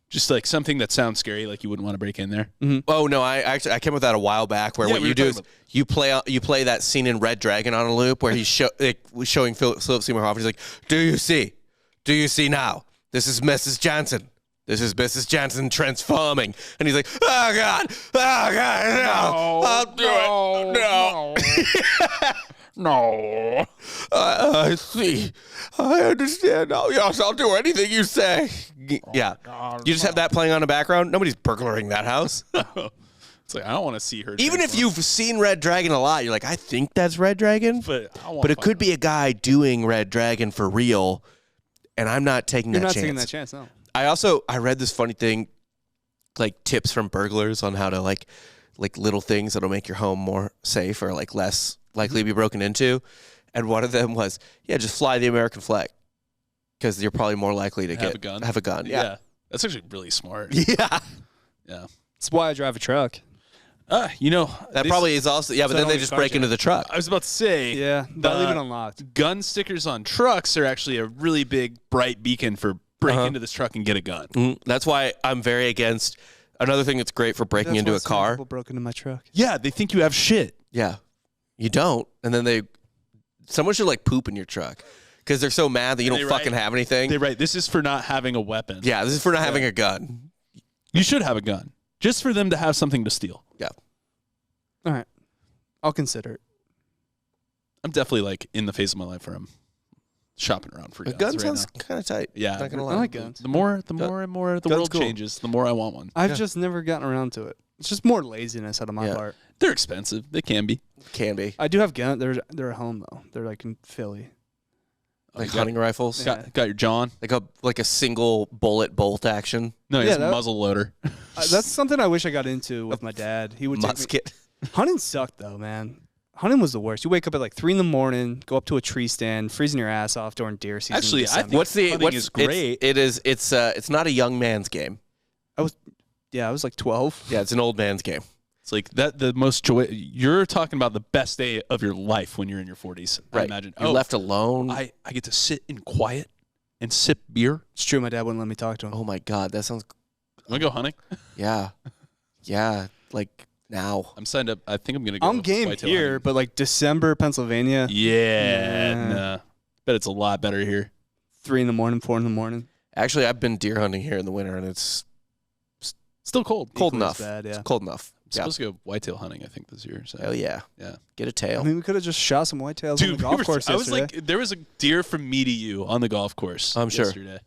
C: just like something that sounds scary, like you wouldn't want to break in there.
D: Oh no, I came up with that a while back. Where
C: Yeah,
D: what
C: we
D: you
C: were
D: do
C: talking
D: is you play that scene in Red Dragon on a loop where he's showing Philip Seymour Hoffman. He's like, "Do you see? Do you see now? This is Mrs. Johnson. This is Mrs. Johnson transforming." And he's like, "Oh God, no, I'll do it, no."
C: No.
D: I see. I understand now. Yes, I'll do anything you say. Yeah. You just have that playing on the background. Nobody's burglaring that house.
C: It's like, I don't want to see her.
D: Even if
C: transform.
D: you've seen Red Dragon a lot, you're like, I think that's Red Dragon.
C: But
D: it could be a guy doing Red Dragon for real, and I'm not taking
B: You're
D: that
B: not
D: chance.
B: taking that chance, no.
D: I read this funny thing, like tips from burglars on how to like little things that'll make your home more safe or like less likely to be broken into. And one of them was, just fly the American flag because you're probably more likely to have a gun. Yeah.
C: That's actually really smart.
D: Yeah.
C: Yeah.
B: That's why I drive a truck.
D: That probably is also, but then they just break into the truck.
C: I was about to say,
B: Yeah, they'll leave it unlocked.
C: gun stickers on trucks are actually a really big, bright beacon for break into this truck and get a gun.
D: That's why I'm very against, another thing that's great for breaking into a car.
B: People broke into my truck.
C: Yeah, they think you have shit.
D: Yeah. You don't. And then someone should like poop in your truck because they're so mad that you don't fucking have anything.
C: They write, this is for not having a weapon.
D: Yeah, this is for not having a gun.
C: You should have a gun. Just for them to have something to steal.
D: Yeah.
B: All right. I'll consider it.
C: I'm definitely like in the phase of my life where I'm shopping around for
D: A
C: guns
D: gun
C: right
D: sounds
C: now.
D: kind of tight.
C: Yeah.
D: Not gonna
B: I
D: lie.
B: like guns.
C: The more and more the
D: Guns
C: world
D: cool.
C: changes, the more I want one.
B: I've just never gotten around to it. It's just more laziness out of my part.
C: They're expensive. They can be.
D: Can be.
B: I do have guns. They're at home, though. They're like in Philly.
D: Like hunting rifles.
B: Yeah.
C: Got your John?
D: Like a single bullet bolt action.
C: No, he's
B: Yeah,
C: a muzzle loader.
B: That's something I wish I got into with my dad. He would take me.
D: Musket.
B: Hunting sucked, though, man. Hunting was the worst. You wake up at like 3 a.m, go up to a tree stand, freezing your ass off during deer season.
C: Actually,
B: in
C: I
B: December.
C: think hunting is great.
D: It's not a young man's game.
B: I was like 12.
D: Yeah, it's an old man's game.
C: It's like that. The most joy. You're talking about the best day of your life when you're in your 40s. I
D: Right.
C: imagine.
D: You're left alone.
C: I get to sit in quiet and sip beer.
B: It's true. My dad wouldn't let me talk to him.
D: Oh my God, that sounds.
C: Want to go hunting?
D: Yeah, like now.
C: I'm signed up. I think I'm gonna go.
B: I'm game
C: whitetail
B: here,
C: hunting.
B: but like December, Pennsylvania,
C: Yeah,
B: Nah.
C: nah. Bet it's a lot better here.
B: 3 a.m, 4 a.m.
D: Actually, I've been deer hunting here in the winter, and it's
C: Still cold.
D: cold
B: Equally
D: enough.
B: as bad, yeah.
D: It's cold enough.
C: I'm supposed to go whitetail hunting. I think this year. So.
D: Hell yeah.
C: Yeah.
D: Get a
B: I
D: tail.
B: mean, we could have just shot some whitetails on
C: Dude,
B: the golf course
C: I was
B: yesterday.
C: like, there was a deer from me to you on the golf course.
D: I'm sure.
C: Yesterday.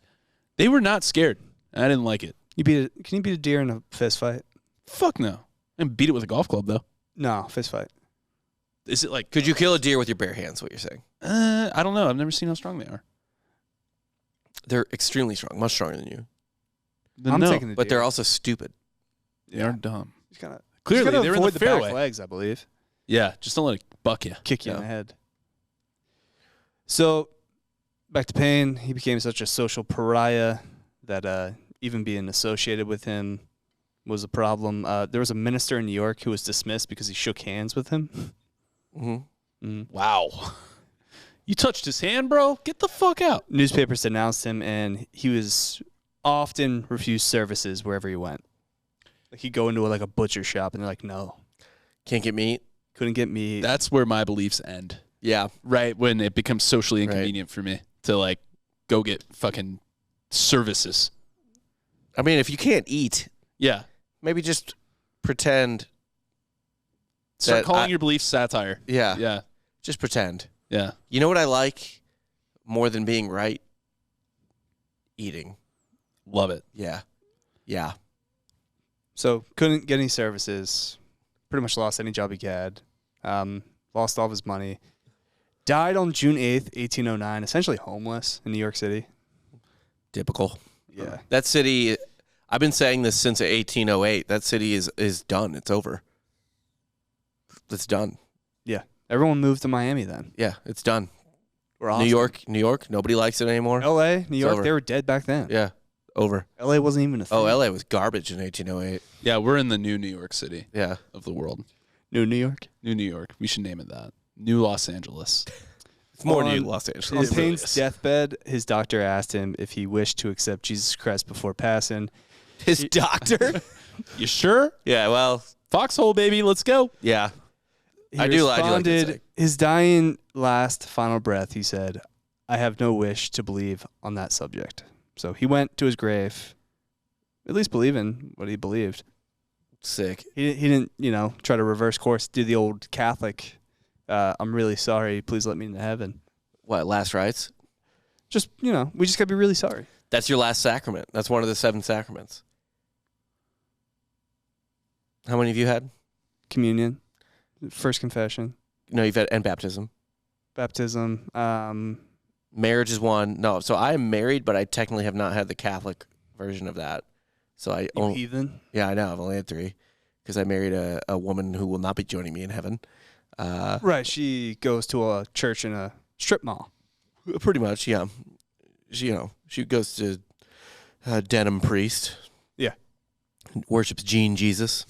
C: They were not scared. I didn't like it.
B: Can you beat a deer in a fist fight?
C: Fuck no. And beat it with a golf club though.
B: No, fist fight.
C: Is it like?
D: Could you kill a deer with your bare hands? What you're saying?
C: I don't know. I've never seen how strong they are.
D: They're extremely strong, much stronger than you,
C: Then
B: I'm
C: no,
B: taking the
D: but
B: deer.
D: they're also stupid.
C: they are dumb.
B: He's gotta,
C: Clearly,
B: he's gotta
C: they were in the
B: avoid the back
C: fairway.
B: legs, I believe.
C: Yeah, just don't let it buck you.
B: Kick you
D: Yeah.
B: in the head. So, back to Paine. He became such a social pariah that even being associated with him was a problem. There was a minister in New York who was dismissed because he shook hands with him.
C: Wow. You touched his hand, bro? Get the fuck out.
B: Newspapers denounced him, and he was often refused services wherever he went. Like he'd go into like a butcher shop, and they're like, no.
D: Can't get meat.
B: Couldn't get meat.
C: That's where my beliefs end.
D: Yeah.
C: Right when it becomes socially inconvenient for me to like go get fucking services.
D: I mean, if you can't eat,
C: Yeah.
D: maybe just pretend.
C: Start
D: That
C: calling your beliefs satire.
D: Yeah.
C: Yeah.
D: Just pretend.
C: Yeah.
D: You know what I like more than being right? Eating.
C: Love it.
D: Yeah. Yeah.
B: So couldn't get any services. Pretty much lost any job he had. Lost all of his money. Died on June 8th, 1809, essentially homeless in New York City.
D: Typical.
B: Yeah.
D: That city, I've been saying this since 1808. That city is done. It's over. It's done.
B: Yeah. Everyone moved to Miami then.
D: Yeah, it's done.
B: Or Austin.
D: New York, nobody likes it anymore.
B: LA, New York,
D: over.
B: they were dead back then.
D: Yeah, over.
B: LA wasn't even a thing.
D: Oh, LA was garbage in 1808.
C: Yeah, we're in the new New York City
D: Yeah.
C: of the world.
B: New York.
C: New New York. We should name it that. New Los Angeles.
D: It's more
B: On-
D: new Los
B: On
D: Angeles.
B: Paine's deathbed, his doctor asked him if he wished to accept Jesus Christ before passing.
D: His doctor?
C: You sure?
D: Yeah, well,
C: Foxhole, baby. Let's go.
D: yeah.
B: He
D: I do like
B: responded,
D: that.
B: his dying last final breath, he said, I have no wish to believe on that subject. So he went to his grave, at least believing what he believed.
D: Sick.
B: He didn't, try to reverse course, do the old Catholic, I'm really sorry, please let me into heaven.
D: What, last rites?
B: Just, we just got to be really sorry.
D: That's your last sacrament. That's one of the 7 sacraments. How many have you had?
B: Communion, first confession,
D: No, you've had, and baptism.
B: baptism.
D: Marriage is one. No, so I am married, but I technically have not had the Catholic version of that. So I
B: You
D: only,
B: heathen.
D: yeah, I know. I've only had 3 because I married a woman who will not be joining me in heaven.
B: Right, she goes to a church in a strip mall.
D: Pretty much, yeah. She goes to Denim Priest.
B: Yeah.
D: Worships Gene Jesus.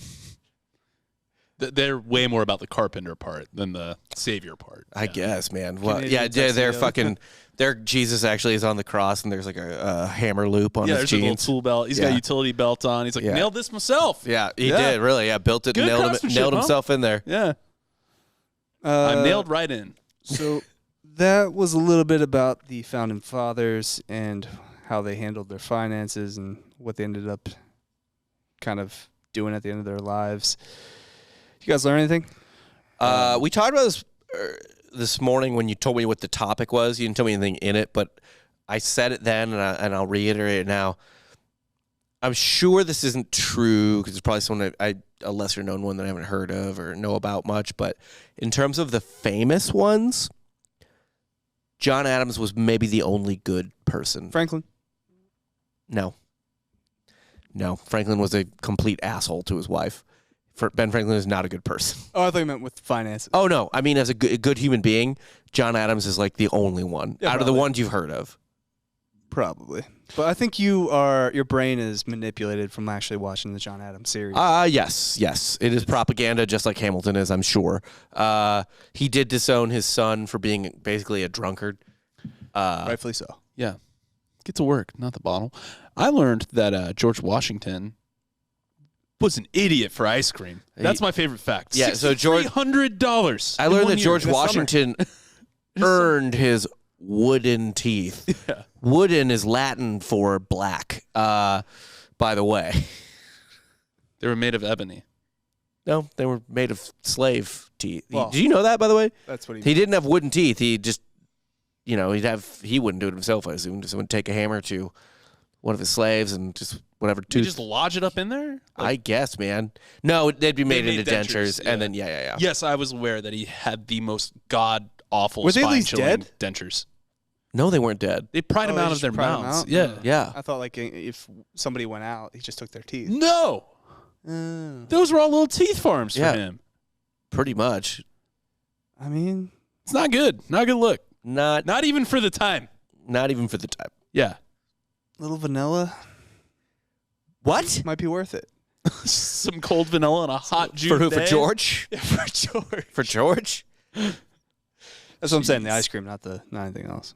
C: They're way more about the carpenter part than the savior part.
D: I guess, man. Well,
B: Canadian
D: yeah, they're
B: tuxedo.
D: fucking. Their Jesus actually is on the cross, and there's like a hammer loop on
C: Yeah,
D: his
C: there's a little
D: jeans.
C: tool belt. He's got a utility belt on. He's like,
D: Yeah.
C: nailed this myself.
D: Yeah, he
C: Yeah.
D: did really. Yeah, built it,
C: Good
D: nailed
C: craftsmanship, huh?
D: himself in there.
C: Yeah.
B: Uh,
C: I'm nailed right in.
B: So that was a little bit about the founding fathers and how they handled their finances and what they ended up kind of doing at the end of their lives. You guys learn anything?
D: We talked about this this morning when you told me what the topic was. You didn't tell me anything in it, but I said it then, and I'll reiterate it now. I'm sure this isn't true because it's probably someone a lesser known one that I haven't heard of or know about much. But in terms of the famous ones, John Adams was maybe the only good person.
B: Franklin?
D: No, Franklin was a complete asshole to his wife. Ben Franklin is not a good person.
B: Oh, I thought you meant with finances.
D: Oh, no. I mean, as a good human being, John Adams is like the only one
B: Yeah,
D: out of the
B: probably.
D: ones you've heard of.
B: Probably. But I think your brain is manipulated from actually watching the John Adams series.
D: Yes. It is propaganda just like Hamilton is, I'm sure. He did disown his son for being basically a drunkard.
B: Rightfully so.
C: Yeah. Get to work, not the bottle. I learned that George Washington was an idiot for ice cream. That's my favorite fact.
D: Yeah, so George-
C: $300.
D: I learned that George
B: in the summer.
D: Washington earned his wooden teeth.
C: Yeah.
D: Wooden is Latin for black, by the way.
C: They were made of ebony.
D: No, they were made of slave teeth.
B: Well-
D: Did you know that, by the way?
B: That's what
D: He didn't have wooden teeth. He just, he wouldn't do it himself, I assume. Just would take a hammer to one of his slaves and just whatever
C: Did you
D: tooth.
C: just lodge it up in there?
D: I guess, man. No, they'd be made into
C: made
D: dentures,
C: dentures,
D: and then yeah.
C: Yes, I was aware that he had the most god-awful
B: Were they at least
C: spine-chilling
B: dead?
C: dentures.
D: No, they weren't dead.
C: They pried
B: Oh,
C: him
B: they
C: out of
B: just
C: their
B: pried 'em
C: mouths.
B: out?
C: Yeah.
D: Yeah,
B: I thought like if somebody went out, he just took their teeth.
C: No. Those were all little teeth farms for
D: Yeah.
C: him.
D: pretty much.
B: I mean,
C: It's not good. Not a good look.
D: Not
C: Not even for the time.
D: even for the time.
C: Yeah.
B: little vanilla.
D: What?
B: Might be worth it.
C: Some cold vanilla and a hot June
D: For who?
C: day.
D: For George?
B: For George.
D: For George?
B: That's what I'm saying. The ice cream, not anything else.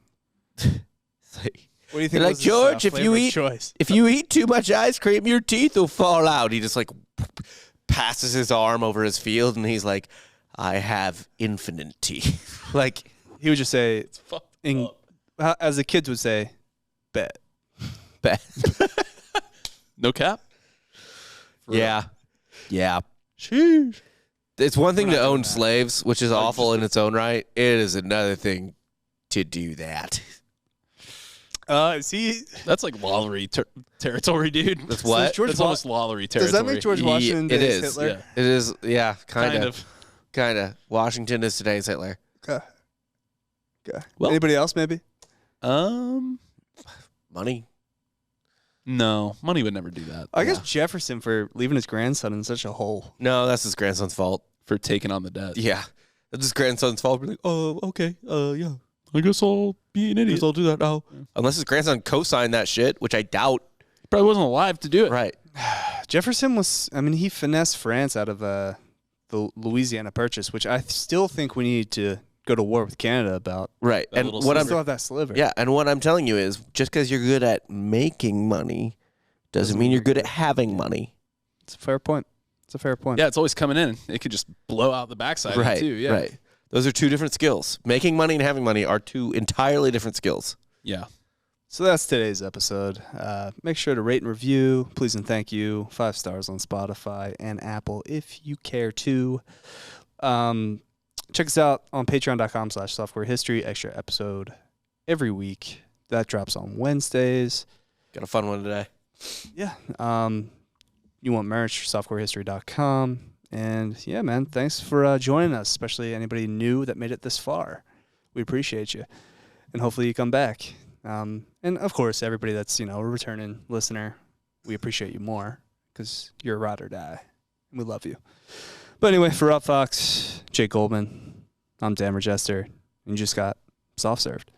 D: Like,
B: What do you think?
D: like,
B: was this,
D: George, if
B: flavor
D: you
B: of
D: eat
B: choice?
D: if you eat too much ice cream, your teeth will fall out. He just like passes his arm over his field, and he's like, I have infinite teeth. Like,
B: He would just say,
C: Fucked
B: in,
C: up.
B: as the kids would say, bet.
D: bet.
C: No cap?
D: Yeah. Yeah.
C: Sheesh.
D: It's one thing
B: We're
D: to
B: not doing
D: own
B: that.
D: slaves, which is awful in its own right. It is another thing to do that.
B: See,
C: That's like lollery territory, dude.
D: That's what?
B: George
C: That's
B: Wa-
C: almost lollery territory.
B: does that make George Washington
D: It
B: today's
D: is.
B: Hitler?
C: Yeah.
D: It is, yeah, kind
C: Kind
D: of.
C: of.
D: Kind of. Washington is today's Hitler.
B: Okay.
C: Well-
B: Anybody else, maybe?
D: Money.
C: No, money would never do that.
B: I guess Jefferson for leaving his grandson in such a hole.
D: No, that's his grandson's fault.
C: For taking on the debt.
D: Yeah. That's his grandson's fault. We're like, oh, okay. Yeah.
C: I guess I'll be an idiot.
D: Guess I'll do that now. Unless his grandson co-signed that shit, which I doubt.
C: He probably wasn't alive to do it.
D: Right.
B: Jefferson was, he finessed France out of the Louisiana Purchase, which I still think we need to go to war with Canada about.
D: Right.
C: That
D: And
C: little
D: what
B: I
D: I'm
B: still have that sliver.
D: Yeah, and what I'm telling you is just because you're good at making money doesn't mean you're good at having money.
B: It's a fair point.
C: Yeah, it's always coming in. It could just blow out the backside
D: Right.
C: of it too. Yeah.
D: Right. Those are two different skills. Making money and having money are two entirely different skills.
C: Yeah.
B: So that's today's episode. Make sure to rate and review. Please and thank you. 5 stars on Spotify and Apple if you care to. Check us out on patreon.com/softwarehistory. Extra episode every week. That drops on Wednesdays.
D: Got a fun one today.
B: Yeah. You want merch, softwarehistory.com. And yeah, man, thanks for joining us, especially anybody new that made it this far. We appreciate you. And hopefully you come back. And of course, everybody that's, a returning listener, we appreciate you more because you're a ride or die. And we love you. But anyway, for Up Fox, Jake Goldman, I'm Dan Regester, and you just got soft served.